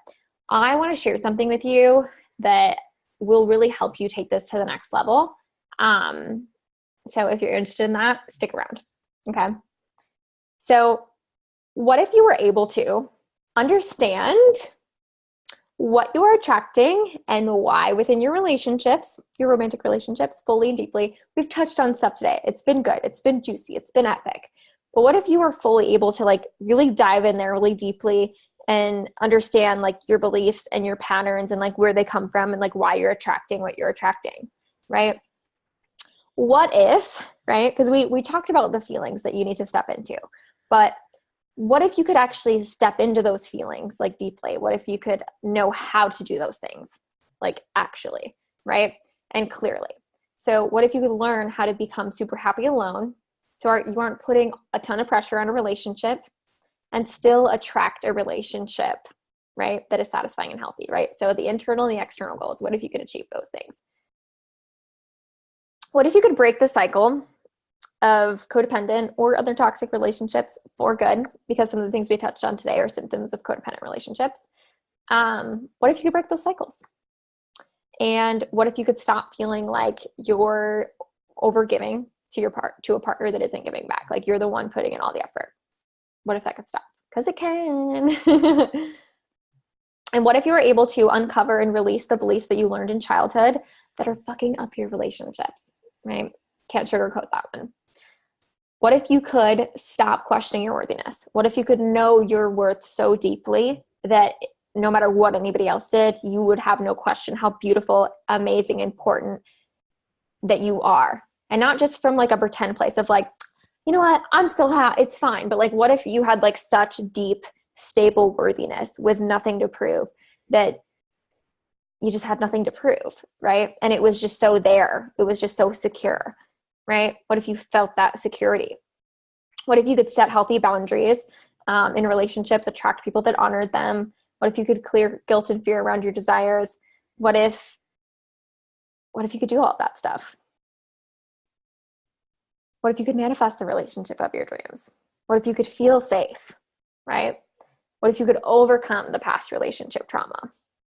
I want to share something with you that will really help you take this to the next level. So if you're interested in that, stick around. Okay. So what if you were able to understand what you are attracting and why within your relationships, your romantic relationships, fully and deeply? We've touched on stuff today. It's been good. It's been juicy. It's been epic. But what if you were fully able to really dive in there really deeply and understand your beliefs and your patterns and where they come from and why you're attracting what you're attracting, right? What if, right? Because we talked about the feelings that you need to step into, but what if you could actually step into those feelings like deeply? What if you could know how to do those things like actually, right? And clearly. So what if you could learn how to become super happy alone? So you aren't putting a ton of pressure on a relationship and still attract a relationship, right, that is satisfying and healthy, right? So the internal and the external goals, what if you could achieve those things? What if you could break the cycle of codependent or other toxic relationships for good? Because some of the things we touched on today are symptoms of codependent relationships. What if you could break those cycles? And what if you could stop feeling like you're overgiving to a partner that isn't giving back? Like you're the one putting in all the effort. What if that could stop? Because it can. And what if you were able to uncover and release the beliefs that you learned in childhood that are fucking up your relationships, right? Can't sugarcoat that one. What if you could stop questioning your worthiness? What if you could know your worth so deeply that no matter what anybody else did, you would have no question how beautiful, amazing, important that you are? And not just from like a pretend place of like, you know what, I'm still it's fine. But like, what if you had like such deep, stable worthiness with nothing to prove, that you just had nothing to prove, right? And it was just so there. It was just so secure, right? What if you felt that security? What if you could set healthy boundaries in relationships, attract people that honored them? What if you could clear guilt and fear around your desires? What if you could do all of that stuff? What if you could manifest the relationship of your dreams? What if you could feel safe, right? What if you could overcome the past relationship trauma?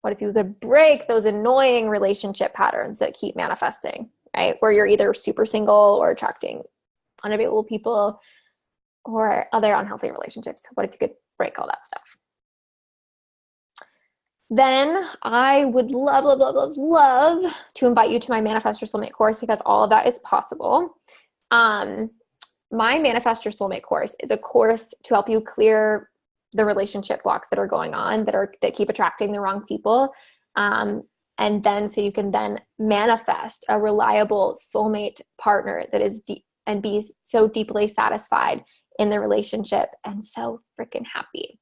What if you could break those annoying relationship patterns that keep manifesting, right? Where you're either super single or attracting unavailable people or other unhealthy relationships. What if you could break all that stuff? Then I would love, love, love, love, love to invite you to my Manifest Your Soulmate course, because all of that is possible. My Manifest Your Soulmate course is a course to help you clear the relationship blocks that are going on, that keep attracting the wrong people. And then so you can then manifest a reliable soulmate partner that is deep and be so deeply satisfied in the relationship and so freaking happy.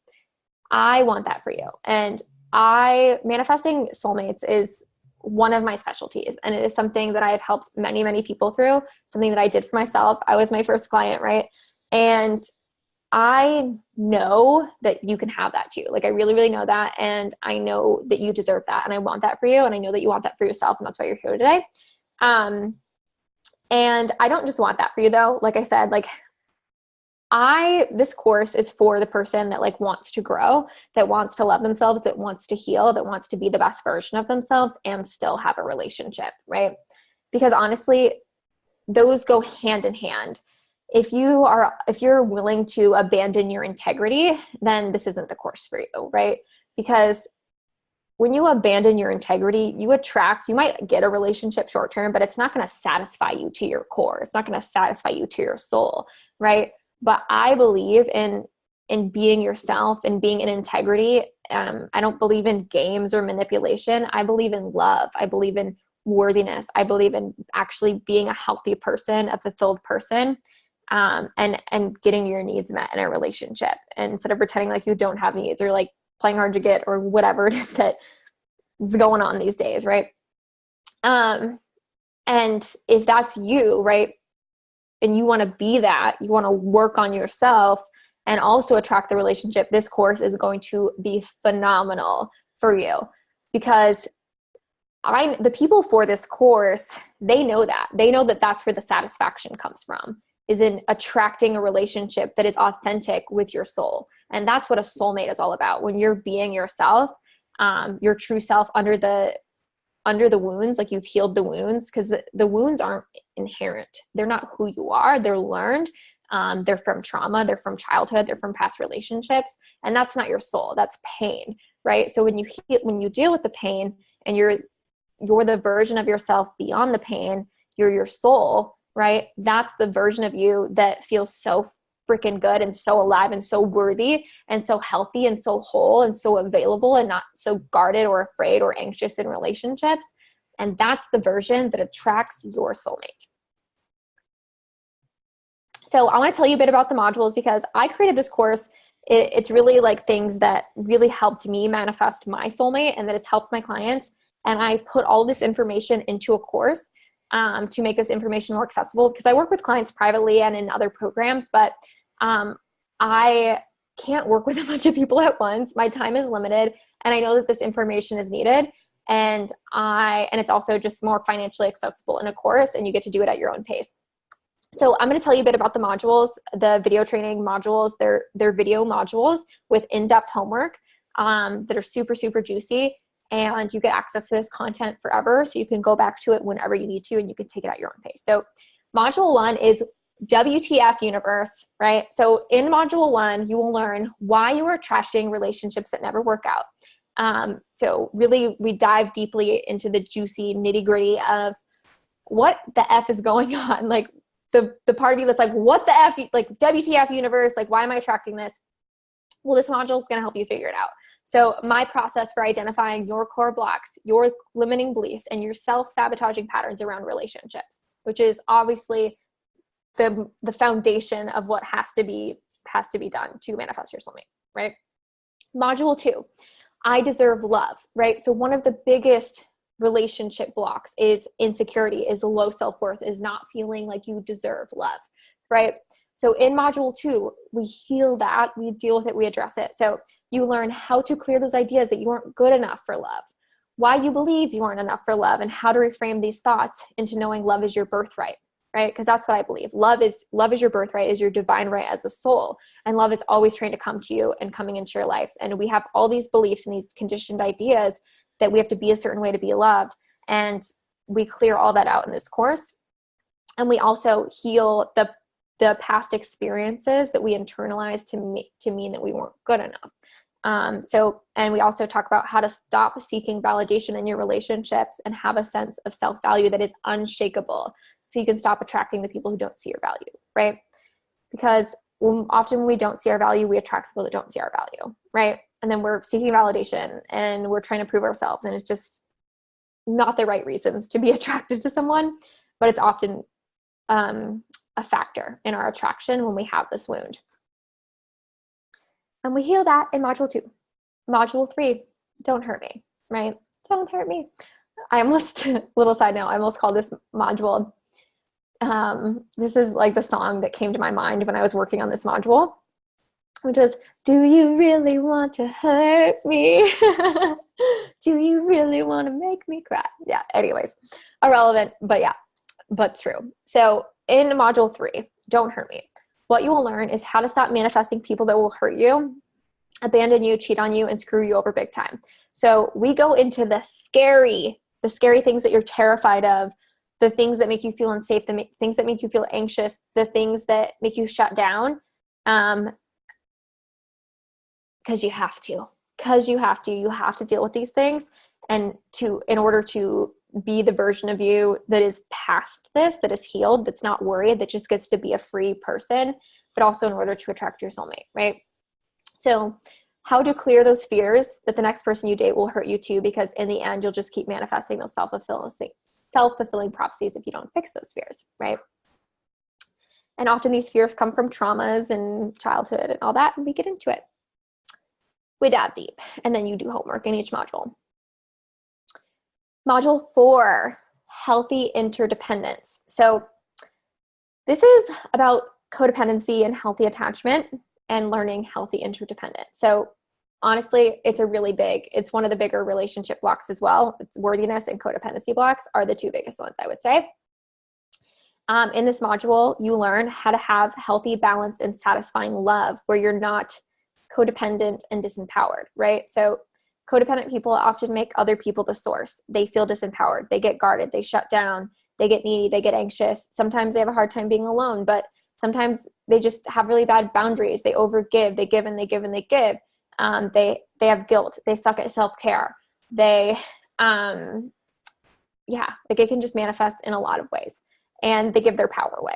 I want that for you. And manifesting soulmates is one of my specialties. And it is something that I have helped many, many people through, something that I did for myself. I was my first client, right? And I know that you can have that too. Like I really, really know that. And I know that you deserve that. And I want that for you. And I know that you want that for yourself. And that's why you're here today. And I don't just want that for you though. Like I said, like this course is for the person that like wants to grow, that wants to love themselves, that wants to heal, that wants to be the best version of themselves and still have a relationship, right? Because honestly, those go hand in hand. If you're willing to abandon your integrity, then this isn't the course for you, right? Because when you abandon your integrity, you might get a relationship short term, but it's not going to satisfy you to your core. It's not going to satisfy you to your soul, right? But I believe in being yourself and being in integrity. I don't believe in games or manipulation. I believe in love. I believe in worthiness. I believe in actually being a healthy person, a fulfilled person, and getting your needs met in a relationship. And instead of pretending like you don't have needs or like playing hard to get or whatever it is that is going on these days, right? And if that's you, right, and you want to be that, you want to work on yourself and also attract the relationship, this course is going to be phenomenal for you, because the people for this course, they know that that's where the satisfaction comes from, is in attracting a relationship that is authentic with your soul. And that's what a soulmate is all about. When you're being yourself, your true self under the wounds, like you've healed the wounds, because the wounds aren't inherent. They're not who you are. They're learned. They're from trauma. They're from childhood. They're from past relationships. And that's not your soul. That's pain, right? So when you deal with the pain and you're the version of yourself beyond the pain, you're your soul, right? That's the version of you that feels so freaking good and so alive and so worthy and so healthy and so whole and so available and not so guarded or afraid or anxious in relationships. And that's the version that attracts your soulmate. So I want to tell you a bit about the modules, because I created this course It's really like things that really helped me manifest my soulmate and that has helped my clients. And I put all this information into a course to make this information more accessible, because I work with clients privately and in other programs, but I can't work with a bunch of people at once. My time is limited, and I know that this information is needed. And it's also just more financially accessible in a course, and you get to do it at your own pace. So I'm going to tell you a bit about the modules, the video training modules. They're video modules with in-depth homework that are super, super juicy. And you get access to this content forever. So you can go back to it whenever you need to, and you can take it at your own pace. So module 1 is WTF universe, right? So in module 1, you will learn why you are attracting relationships that never work out. So really, we dive deeply into the juicy nitty gritty of what the F is going on. Like the part of you that's like, what the F, like WTF universe, like why am I attracting this? Well, this module is going to help you figure it out. So my process for identifying your core blocks, your limiting beliefs, and your self-sabotaging patterns around relationships, which is obviously the foundation of what has to be done to manifest your soulmate, right? Module 2, I deserve love, right? So one of the biggest relationship blocks is insecurity, is low self-worth, is not feeling like you deserve love, right? So in module 2, we heal that, we deal with it, we address it. So you learn how to clear those ideas that you aren't good enough for love, why you believe you aren't enough for love, and how to reframe these thoughts into knowing love is your birthright, right? Because that's what I believe. Love is your birthright, is your divine right as a soul. And love is always trying to come to you and coming into your life. And we have all these beliefs and these conditioned ideas that we have to be a certain way to be loved. And we clear all that out in this course. And we also heal the past experiences that we internalize to mean that we weren't good enough. And we also talk about how to stop seeking validation in your relationships and have a sense of self-value that is unshakable. So you can stop attracting the people who don't see your value, right? Because often when we don't see our value, we attract people that don't see our value, right? And then we're seeking validation and we're trying to prove ourselves, and it's just not the right reasons to be attracted to someone, but it's often a factor in our attraction when we have this wound. And we heal that in module 2. Module 3, don't hurt me, right? Don't hurt me. Little side note, I almost called this module, this is like the song that came to my mind when I was working on this module, which was, do you really want to hurt me? Do you really want to make me cry? Yeah, anyways, irrelevant, but true. So in module 3, don't hurt me, what you will learn is how to stop manifesting people that will hurt you, abandon you, cheat on you, and screw you over big time. So we go into the scary things that you're terrified of, the things that make you feel unsafe, the things that make you feel anxious, the things that make you shut down, because you have to deal with these things, and in order to be the version of you that is past this, that is healed, that's not worried, that just gets to be a free person, but also in order to attract your soulmate, right? So how to clear those fears that the next person you date will hurt you too, because in the end, you'll just keep manifesting those self-fulfilling prophecies if you don't fix those fears, right? And often these fears come from traumas and childhood and all that, and we get into it. We dive deep, and then you do homework in each module. Module 4, healthy interdependence. So this is about codependency and healthy attachment and learning healthy interdependence. So honestly, it's one of the bigger relationship blocks as well. It's worthiness and codependency blocks are the 2 biggest ones, I would say. In this module, you learn how to have healthy, balanced, and satisfying love where you're not codependent and disempowered, right? So codependent people often make other people the source. They feel disempowered. They get guarded. They shut down. They get needy. They get anxious. Sometimes they have a hard time being alone, but sometimes they just have really bad boundaries. They overgive. They give and they give and they give. They have guilt. They suck at self-care. It can just manifest in a lot of ways, and they give their power away.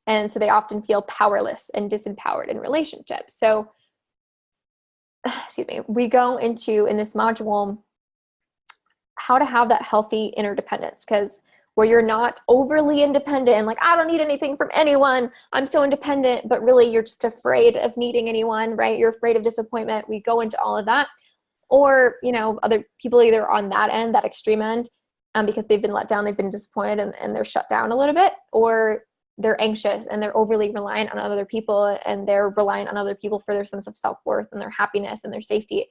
And so they often feel powerless and disempowered in relationships. So we go into, in this module, how to have that healthy interdependence, because where you're not overly independent and like, I don't need anything from anyone, I'm so independent, but really you're just afraid of needing anyone, right? You're afraid of disappointment. We go into all of that. Or, you know, other people either on that end, that extreme end, because they've been let down, they've been disappointed, and they're shut down a little bit, or they're anxious and they're overly reliant on other people, and they're reliant on other people for their sense of self-worth and their happiness and their safety.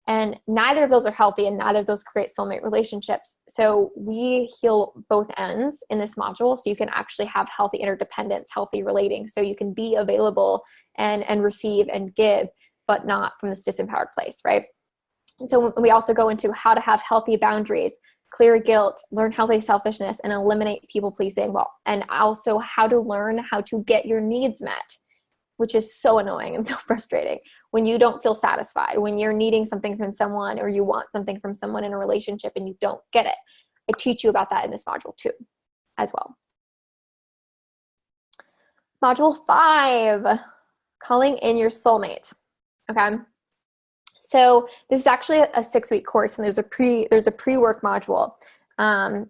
And neither of those are healthy, and neither of those create soulmate relationships. So we heal both ends in this module, so you can actually have healthy interdependence, healthy relating, so you can be available and receive and give, but not from this disempowered place, right? And so we also go into how to have healthy boundaries, clear guilt, learn healthy selfishness, and eliminate people pleasing. Well, and also how to learn how to get your needs met, which is so annoying and so frustrating when you don't feel satisfied, when you're needing something from someone or you want something from someone in a relationship and you don't get it. I teach you about that in this module too, as well. Module 5, calling in your soulmate. Okay. So this is actually a 6-week course, and there's a pre-work module. And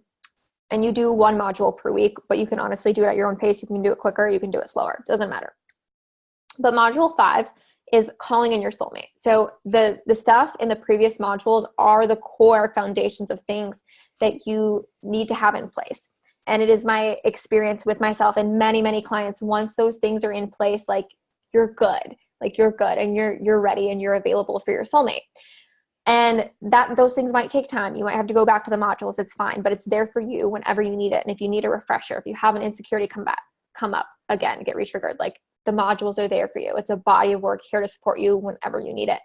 you do 1 module per week, but you can honestly do it at your own pace. You can do it quicker, you can do it slower. It doesn't matter. But module 5 is calling in your soulmate. So the stuff in the previous modules are the core foundations of things that you need to have in place. And it is my experience with myself and many, many clients, once those things are in place, like you're good. Like you're good and you're ready and you're available for your soulmate. And those things might take time. You might have to go back to the modules. It's fine, but it's there for you whenever you need it. And if you need a refresher, if you have an insecurity come up again, get re-triggered, like the modules are there for you. It's a body of work here to support you whenever you need it.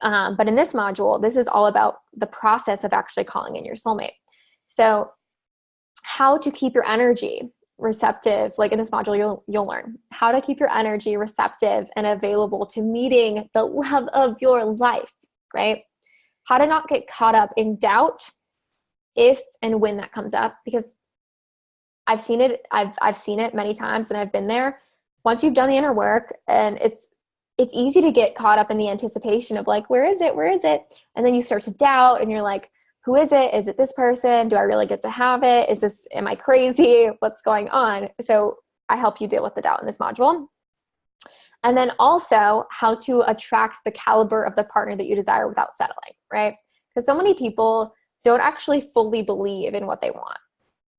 But in this module, this is all about the process of actually calling in your soulmate. So how to keep your energy receptive, like in this module, you'll learn how to keep your energy receptive and available to meeting the love of your life, right? How to not get caught up in doubt if and when that comes up, because I've seen it. I've seen it many times, and I've been there. Once you've done the inner work, and it's easy to get caught up in the anticipation of like, where is it? Where is it? And then you start to doubt, and you're like, who is it? Is it this person? Do I really get to have it? Am I crazy? What's going on? So I help you deal with the doubt in this module. And then also how to attract the caliber of the partner that you desire without settling, right? Because so many people don't actually fully believe in what they want.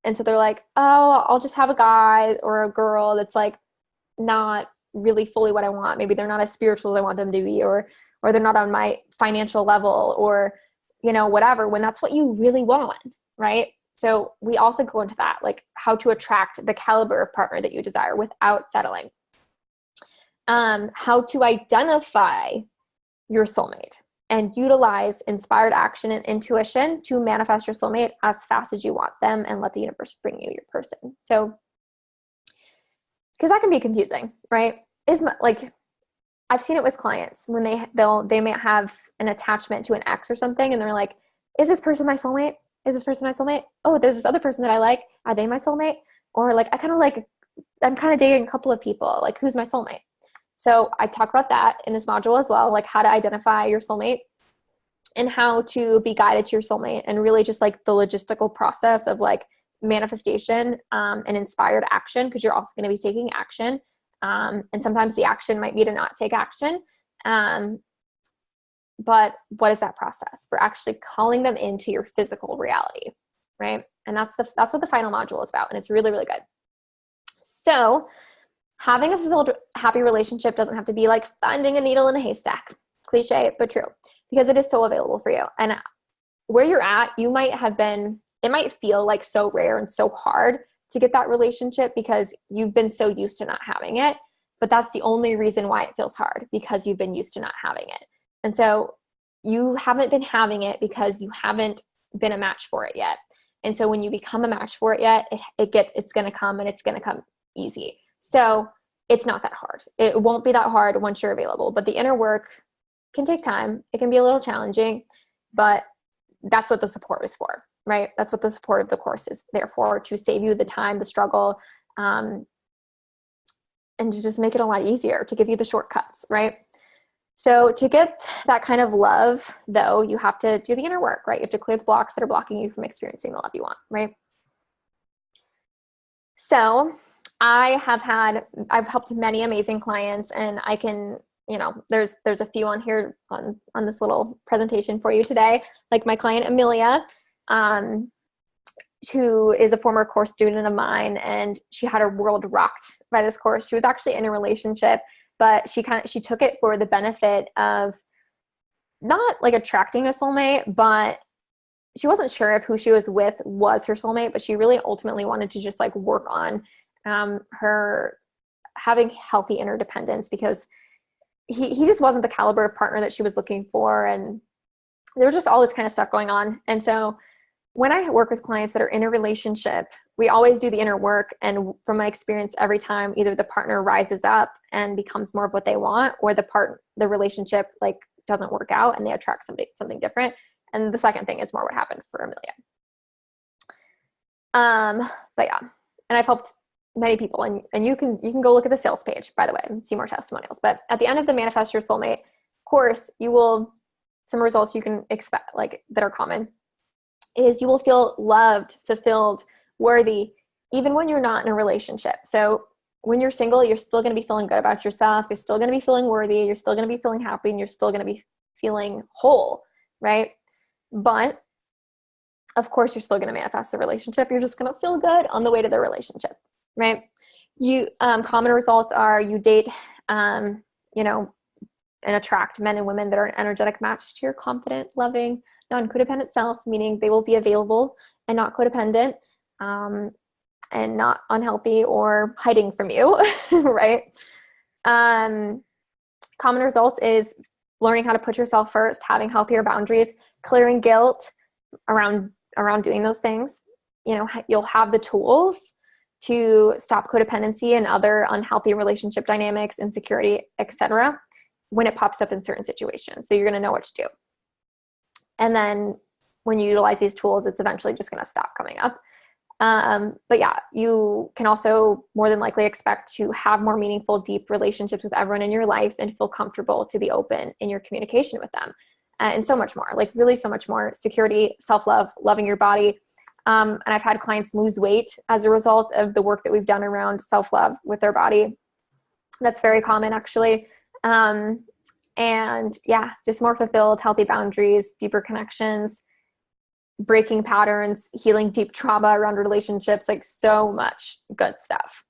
And so they're like, oh, I'll just have a guy or a girl that's like not really fully what I want. Maybe they're not as spiritual as I want them to be, or they're not on my financial level, or you know, whatever, when that's what you really want, right? So we also go into that, like how to attract the caliber of partner that you desire without settling. How to identify your soulmate and utilize inspired action and intuition to manifest your soulmate as fast as you want them, and let the universe bring you your person. So, because that can be confusing, right? I've seen it with clients when they may have an attachment to an ex or something, and they're like, is this person my soulmate? Is this person my soulmate? Oh, there's this other person that I like. Are they my soulmate? Or like, I'm kind of dating a couple of people. Like, who's my soulmate? So I talk about that in this module as well, like how to identify your soulmate and how to be guided to your soulmate, and really just like the logistical process of like manifestation and inspired action, because you're also going to be taking action. And sometimes the action might be to not take action. But what is that process for actually calling them into your physical reality, right? And that's what the final module is about. And it's really, really good. So having a fulfilled, happy relationship doesn't have to be like finding a needle in a haystack. Cliche, but true, because it is so available for you. And where you're at, it might feel like so rare and so hard to get that relationship because you've been so used to not having it. But that's the only reason why it feels hard, because you've been used to not having it. And so you haven't been having it because you haven't been a match for it yet. And so when you become a match for it yet, it's going to come, and it's going to come easy. So it's not that hard. It won't be that hard once you're available, but the inner work can take time. It can be a little challenging, but that's what the support is for, right? That's what the support of the course is there for, to save you the time, the struggle, and to just make it a lot easier, to give you the shortcuts, right? So to get that kind of love, though, you have to do the inner work, right? You have to clear the blocks that are blocking you from experiencing the love you want, right? So I've helped many amazing clients, and I can, there's a few on here on this little presentation for you today. Like my client Amelia, who is a former course student of mine, and she had her world rocked by this course. She was actually in a relationship, but she took it for the benefit of not like attracting a soulmate, but she wasn't sure if who she was with was her soulmate, but she really ultimately wanted to just like work on her having healthy interdependence, because he just wasn't the caliber of partner that she was looking for. And there was just all this kind of stuff going on. And so when I work with clients that are in a relationship, we always do the inner work. And from my experience, every time either the partner rises up and becomes more of what they want, or the relationship like doesn't work out and they attract something different. And the second thing is more what happened for Amelia. But yeah, and I've helped many people, and you can go look at the sales page, by the way, and see more testimonials. But at the end of the Manifest Your Soulmate course, some results you can expect, like that are common, is you will feel loved, fulfilled, worthy, even when you're not in a relationship. So when you're single, you're still going to be feeling good about yourself. You're still going to be feeling worthy. You're still going to be feeling happy, and you're still going to be feeling whole, right? But of course, you're still going to manifest the relationship. You're just going to feel good on the way to the relationship, right? Common results are you date, and attract men and women that are an energetic match to your confident, loving, non-codependent self, meaning they will be available and not codependent, and not unhealthy or hiding from you, right? Common results is learning how to put yourself first, having healthier boundaries, clearing guilt around doing those things. You'll have the tools to stop codependency and other unhealthy relationship dynamics, insecurity, etc., when it pops up in certain situations. So you're going to know what to do. And then when you utilize these tools, it's eventually just going to stop coming up. But yeah, you can also more than likely expect to have more meaningful, deep relationships with everyone in your life, and feel comfortable to be open in your communication with them. And so much more, like really so much more. Security, self-love, loving your body. And I've had clients lose weight as a result of the work that we've done around self-love with their body. That's very common, actually. And yeah, just more fulfilled, healthy boundaries, deeper connections, breaking patterns, healing deep trauma around relationships, like so much good stuff.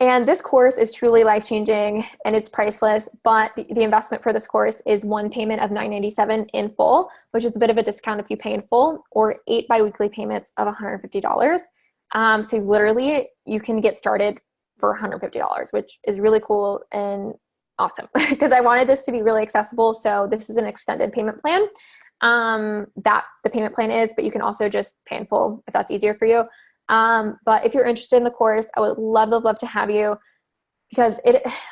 And this course is truly life-changing, and it's priceless, but the investment for this course is one payment of $997 in full, which is a bit of a discount if you pay in full, or 8 biweekly payments of $150. So literally you can get started for $150, which is really cool and awesome, because I wanted this to be really accessible. So this is an extended payment plan that the payment plan is, but you can also just pay in full if that's easier for you. But if you're interested in the course, I would love to have you, because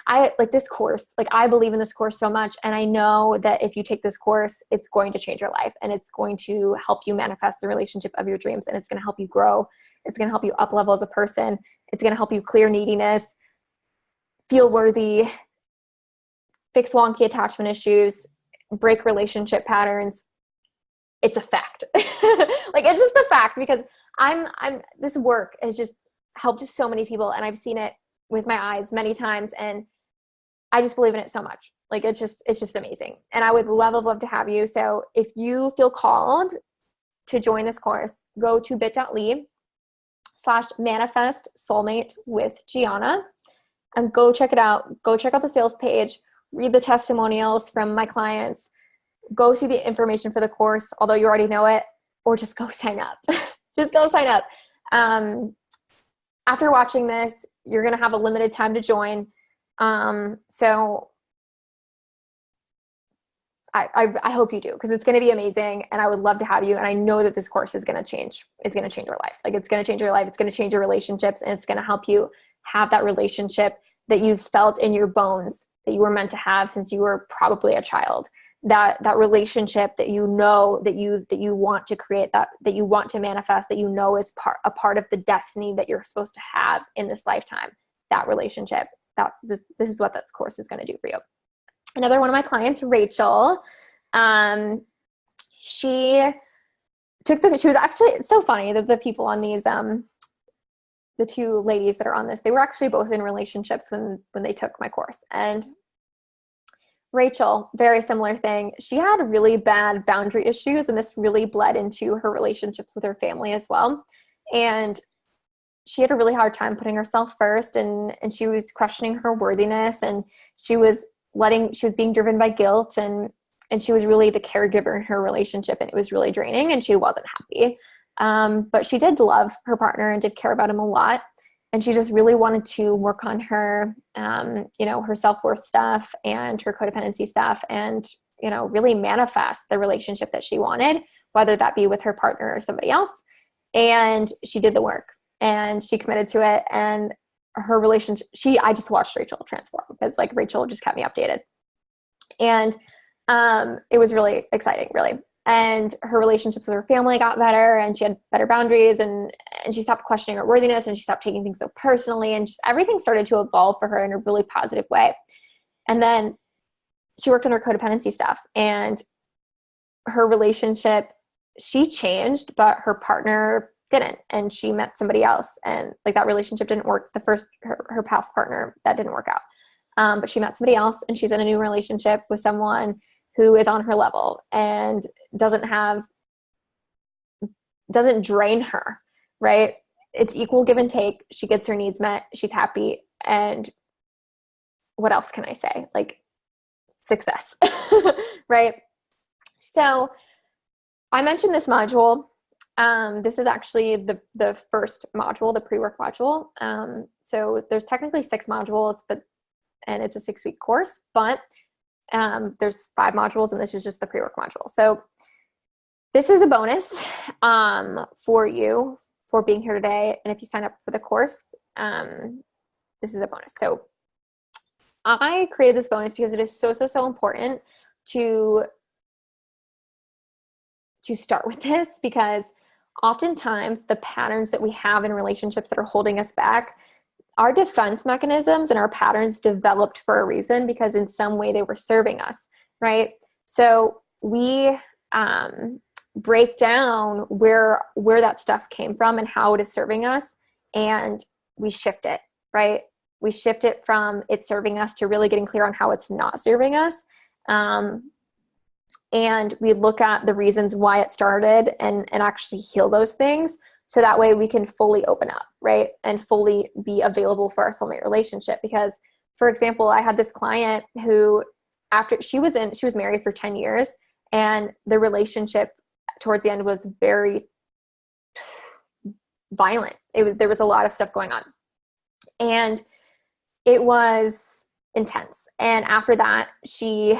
I like this course. Like, I believe in this course so much. And I know that if you take this course, it's going to change your life, and it's going to help you manifest the relationship of your dreams. And it's going to help you grow. It's going to help you up level as a person. It's going to help you clear neediness, feel worthy, fix wonky attachment issues, break relationship patterns. It's a fact. Like, it's just a fact, because this work has just helped so many people, and I've seen it with my eyes many times, and I just believe in it so much. Like, it's just amazing. And I would love to have you. So if you feel called to join this course, go to bit.ly/manifest soulmate with Gianna, and go check it out. Go check out the sales page, read the testimonials from my clients, go see the information for the course, although you already know it, or just go sign up. Just go sign up. After watching this, you're going to have a limited time to join. So I hope you do, because it's going to be amazing, and I would love to have you. And I know that this course is going to change. It's going to change your life. Like, it's going to change your life. It's going to change your relationships, and it's going to help you have that relationship that you've felt in your bones that you were meant to have since you were probably a child. That relationship that you know that you want to create, that you want to manifest, that you know is a part of the destiny that you're supposed to have in this lifetime. That relationship, this is what this course is going to do for you. Another one of my clients, Rachel, she was actually, it's so funny that the people on these the two ladies that are on this, they were actually both in relationships when they took my course. And Rachel, very similar thing. She had really bad boundary issues, and this really bled into her relationships with her family as well. And she had a really hard time putting herself first, and she was questioning her worthiness, and she was being driven by guilt, and she was really the caregiver in her relationship, and it was really draining, and she wasn't happy. But she did love her partner and did care about him a lot. And she just really wanted to work on her, her self-worth stuff and her codependency stuff, and, really manifest the relationship that she wanted, whether that be with her partner or somebody else. And she did the work, and she committed to it. And her relationship, I just watched Rachel transform, because like Rachel just kept me updated. And it was really exciting, really. And her relationships with her family got better, and she had better boundaries, and she stopped questioning her worthiness, and she stopped taking things so personally, and just everything started to evolve for her in a really positive way. And then she worked on her codependency stuff, and her relationship, she changed, but her partner didn't, and she met somebody else, and like that relationship didn't work. Her past partner, that didn't work out. But she met somebody else, and she's in a new relationship with someone who is on her level and doesn't drain her, right? It's equal give and take. She gets her needs met. She's happy. And what else can I say? Like, success, right? So I mentioned this module. This is actually the first module, the pre-work module. So there's technically 6 modules, and it's a 6-week course, but there's 5 modules, and this is just the pre-work module. So this is a bonus for you for being here today. And if you sign up for the course, this is a bonus. So I created this bonus because it is so, so, so important to start with this, because oftentimes the patterns that we have in relationships that are holding us back, our defense mechanisms and our patterns developed for a reason, because in some way they were serving us, right? So we break down where that stuff came from and how it is serving us, and we shift it, right? We shift it from it serving us to really getting clear on how it's not serving us. And we look at the reasons why it started and actually heal those things. So that way we can fully open up, right? And fully be available for our soulmate relationship. Because, for example, I had this client who, after she was married for 10 years, and the relationship towards the end was very violent. There was a lot of stuff going on, and it was intense. And after that, she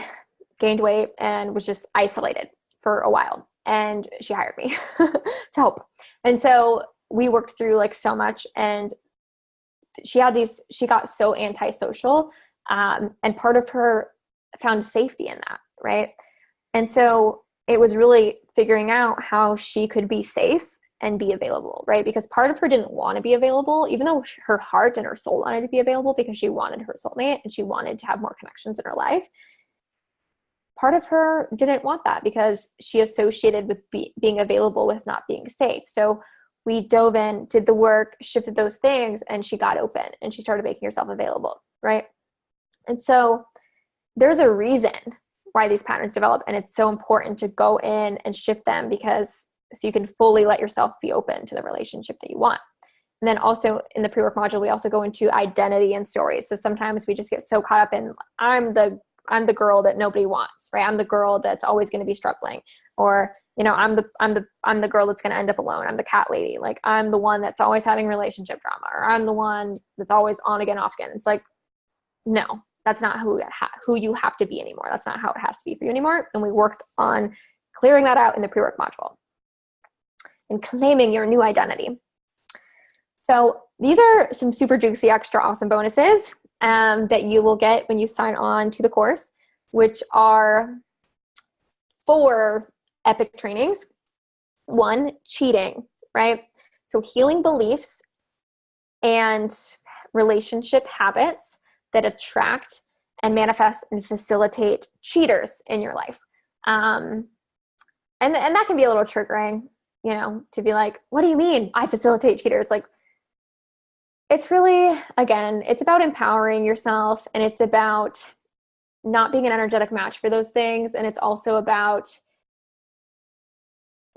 gained weight and was just isolated for a while. And she hired me to help. And so we worked through like so much, and she got so antisocial. And part of her found safety in that, right? And so it was really figuring out how she could be safe and be available, right? Because part of her didn't want to be available, even though her heart and her soul wanted to be available, because she wanted her soulmate and she wanted to have more connections in her life. Part of her didn't want that, because she associated with being available with not being safe. So we dove in, did the work, shifted those things, and she got open and she started making herself available, right? And so there's a reason why these patterns develop, and it's so important to go in and shift them, because so you can fully let yourself be open to the relationship that you want. And then also in the pre-work module, we also go into identity and stories. So sometimes we just get so caught up in, I'm the girl that nobody wants, right? I'm the girl that's always going to be struggling, or, I'm the girl that's going to end up alone. I'm the cat lady. Like, I'm the one that's always having relationship drama, or I'm the one that's always on again, off again. It's like, no, that's not who you have to be anymore. That's not how it has to be for you anymore. And we worked on clearing that out in the pre-work module and claiming your new identity. So these are some super juicy, extra awesome bonuses that you will get when you sign on to the course, which are 4 epic trainings. 1, cheating, right? So healing beliefs and relationship habits that attract and manifest and facilitate cheaters in your life. And that can be a little triggering, to be like, what do you mean I facilitate cheaters? Like, it's really, again, it's about empowering yourself, and it's about not being an energetic match for those things. And it's also about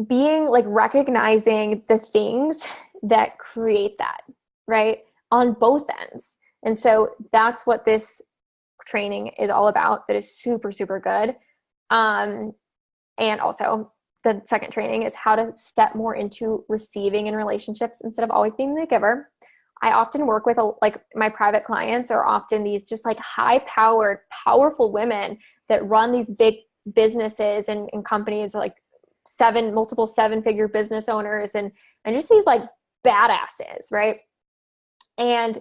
being like recognizing the things that create that, right? On both ends. And so that's what this training is all about. That is super, super good. And also the second training is how to step more into receiving in relationships instead of always being the giver. I often work with like my private clients are often these just like high powered, powerful women that run these big businesses and companies, like multiple seven-figure business owners, and just these like badasses, right? And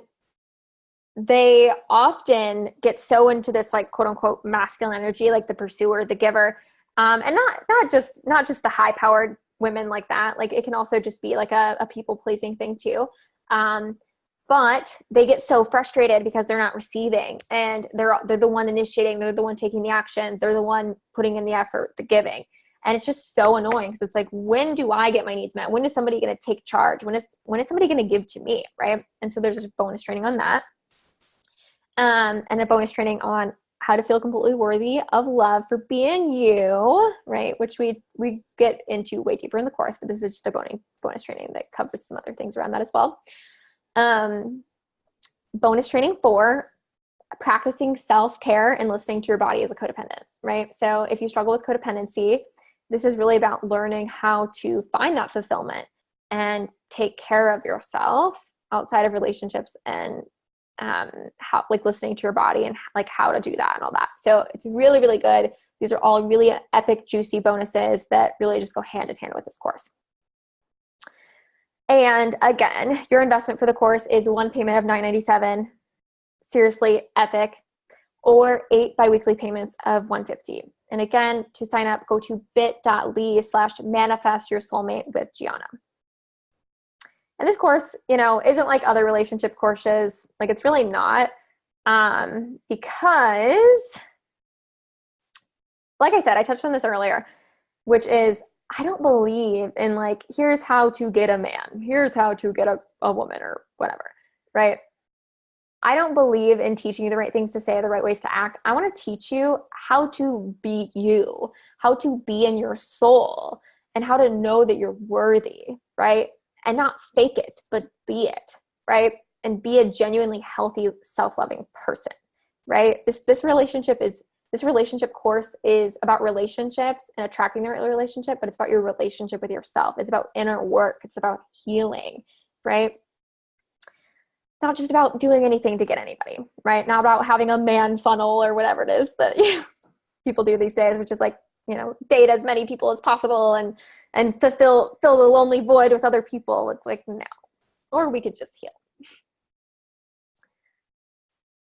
they often get so into this like quote unquote masculine energy, like the pursuer, the giver, and not just the high powered women like that. Like it can also just be like a people pleasing thing too. But they get so frustrated because they're not receiving, and they're the one initiating, they're the one taking the action, they're the one putting in the effort, the giving. And it's just so annoying because it's like, when do I get my needs met? When is somebody going to take charge? When is somebody going to give to me, right? And so there's a bonus training on that. And a bonus training on how to feel completely worthy of love for being you, right? Which we get into way deeper in the course, but this is just a bonus training that covers some other things around that as well. Bonus training 4, practicing self-care and listening to your body as a codependent, right? So if you struggle with codependency, this is really about learning how to find that fulfillment and take care of yourself outside of relationships, and how, like, listening to your body and like how to do that and all that. So it's really, really good. These are all really epic, juicy bonuses that really just go hand in hand with this course. And again, your investment for the course is one payment of $997, seriously epic, or 8 biweekly payments of $150. And again, to sign up, go to bit.ly/manifestyoursoulmate with Gianna. And this course, isn't like other relationship courses. Like, it's really not, because, like I said, I touched on this earlier, which is, I don't believe in like, here's how to get a man, here's how to get a woman or whatever, right? I don't believe in teaching you the right things to say, the right ways to act. I want to teach you how to be you, how to be in your soul, and how to know that you're worthy, right? And not fake it, but be it, right? And be a genuinely healthy, self-loving person, right? This relationship course is about relationships and attracting the right relationship, but it's about your relationship with yourself. It's about inner work. It's about healing, right? Not just about doing anything to get anybody, right? Not about having a man funnel or whatever it is that people do these days, which is like, date as many people as possible and fill the lonely void with other people. It's like, no. Or we could just heal.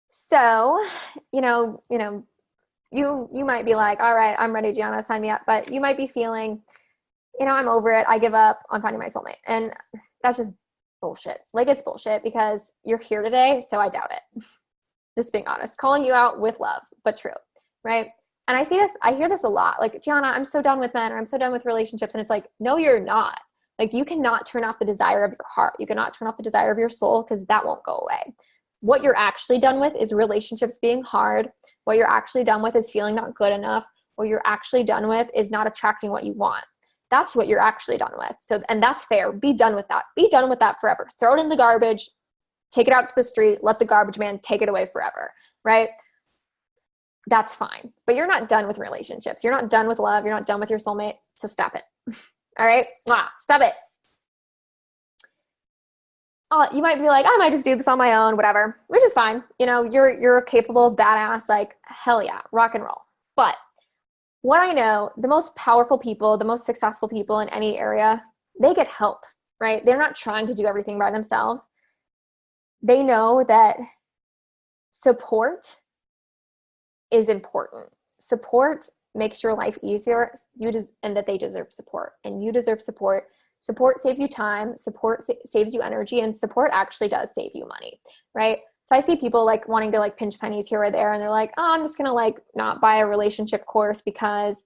So, you might be like, all right, I'm ready, Gianna, sign me up. But you might be feeling, I'm over it. I give up on finding my soulmate. And that's just bullshit. Like, it's bullshit because you're here today, so I doubt it. Just being honest. Calling you out with love, but true, right? And I hear this a lot. Like, Gianna, I'm so done with men, or I'm so done with relationships. And it's like, no, you're not. Like, you cannot turn off the desire of your heart. You cannot turn off the desire of your soul, because that won't go away. What you're actually done with is relationships being hard. What you're actually done with is feeling not good enough. What you're actually done with is not attracting what you want. That's what you're actually done with. So, and that's fair. Be done with that. Be done with that forever. Throw it in the garbage. Take it out to the street. Let the garbage man take it away forever, right? That's fine. But you're not done with relationships. You're not done with love. You're not done with your soulmate. So stop it. All right? Stop it. You might be like, I might just do this on my own, whatever, which is fine. You're a capable, badass, like, hell yeah, rock and roll. But what I know, the most powerful people, the most successful people in any area, they get help, right? They're not trying to do everything by themselves. They know that support is important. Support makes your life easier, and that they deserve support, and you deserve support. Support saves you time, support saves you energy, and support actually does save you money, right? So I see people like wanting to like pinch pennies here or there, and they're like, oh, I'm just going to like not buy a relationship course because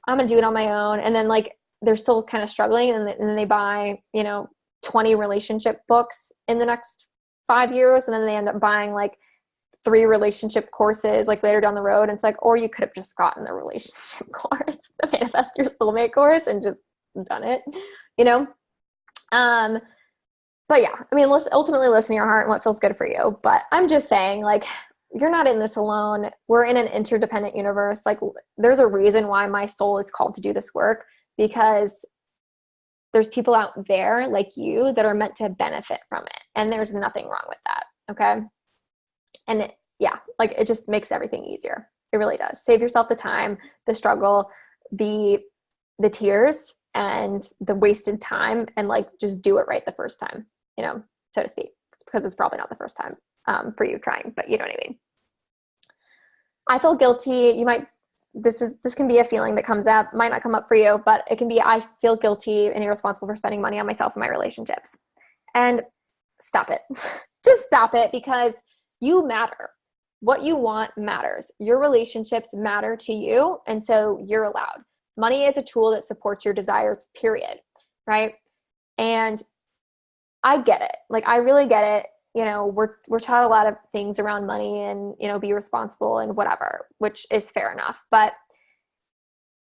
I'm going to do it on my own. And then like they're still kind of struggling, and then they buy, 20 relationship books in the next 5 years, and then they end up buying like 3 relationship courses like later down the road. And it's like, or you could have just gotten the relationship course, the Manifest Your Soulmate course, and just done it, you know? But yeah, I mean, ultimately listen to your heart and what feels good for you. But I'm just saying, like, you're not in this alone. We're in an interdependent universe. Like, there's a reason why my soul is called to do this work, because there's people out there like you that are meant to benefit from it. And there's nothing wrong with that. Okay. And yeah, like, it just makes everything easier. It really does. Save yourself the time, the struggle, the tears, and the wasted time, and like, just do it right the first time, you know, so to speak. It's because it's probably not the first time for you trying, but you know what I mean? I feel guilty. This can be a feeling that comes up, might not come up for you, but it can be, I feel guilty and irresponsible for spending money on myself and my relationships. And stop it. Just stop it, because you matter. What you want matters. Your relationships matter to you, and so you're allowed. Money is a tool that supports your desires, period, right? And I get it. Like, I really get it. You know, we're taught a lot of things around money and, you know, be responsible and whatever, which is fair enough. But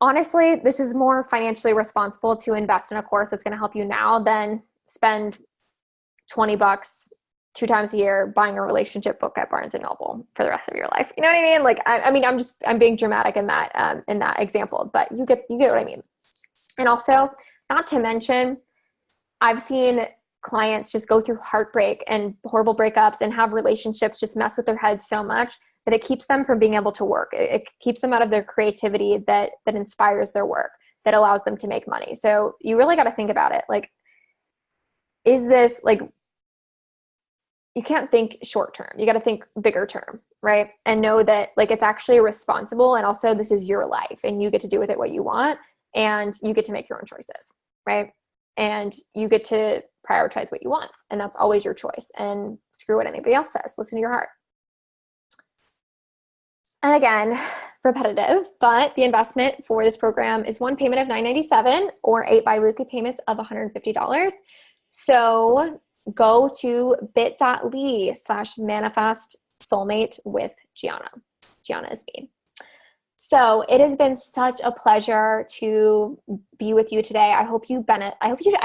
honestly, this is more financially responsible to invest in a course that's going to help you now than spend $20 2 times a year buying a relationship book at Barnes and Noble for the rest of your life. You know what I mean? Like, I mean, I'm being dramatic in that example, but you get what I mean. And also, not to mention, I've seen clients just go through heartbreak and horrible breakups and have relationships just mess with their heads so much that it keeps them from being able to work. It keeps them out of their creativity that inspires their work, that allows them to make money. So you really got to think about it. Like, is this, like, you can't think short term. You got to think bigger term, right? And know that, like, it's actually responsible, and also this is your life and you get to do with it what you want, and you get to make your own choices, right? And you get to prioritize what you want, and that's always your choice. And screw what anybody else says. Listen to your heart. And again, repetitive, but the investment for this program is 1 payment of $997 or 8 biweekly payments of $150. So go to bit.ly/manifest soulmate with Gianna. Gianna is me. So it has been such a pleasure to be with you today. I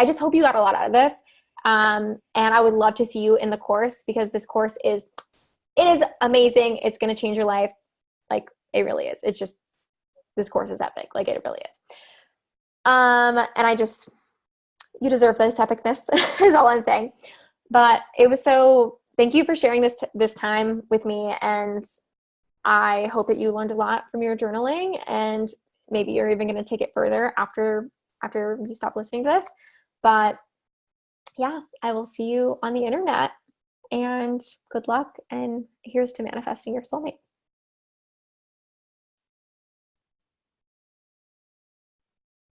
just hope you got a lot out of this. And I would love to see you in the course, because this course is amazing. It's going to change your life. Like, it really is. It's just, this course is epic. Like, it really is. And you deserve this epicness is all I'm saying. But thank you for sharing this time with me. And I hope that you learned a lot from your journaling, and maybe you're even going to take it further after you stop listening to this. But yeah, I will see you on the internet, and good luck. And here's to manifesting your soulmate.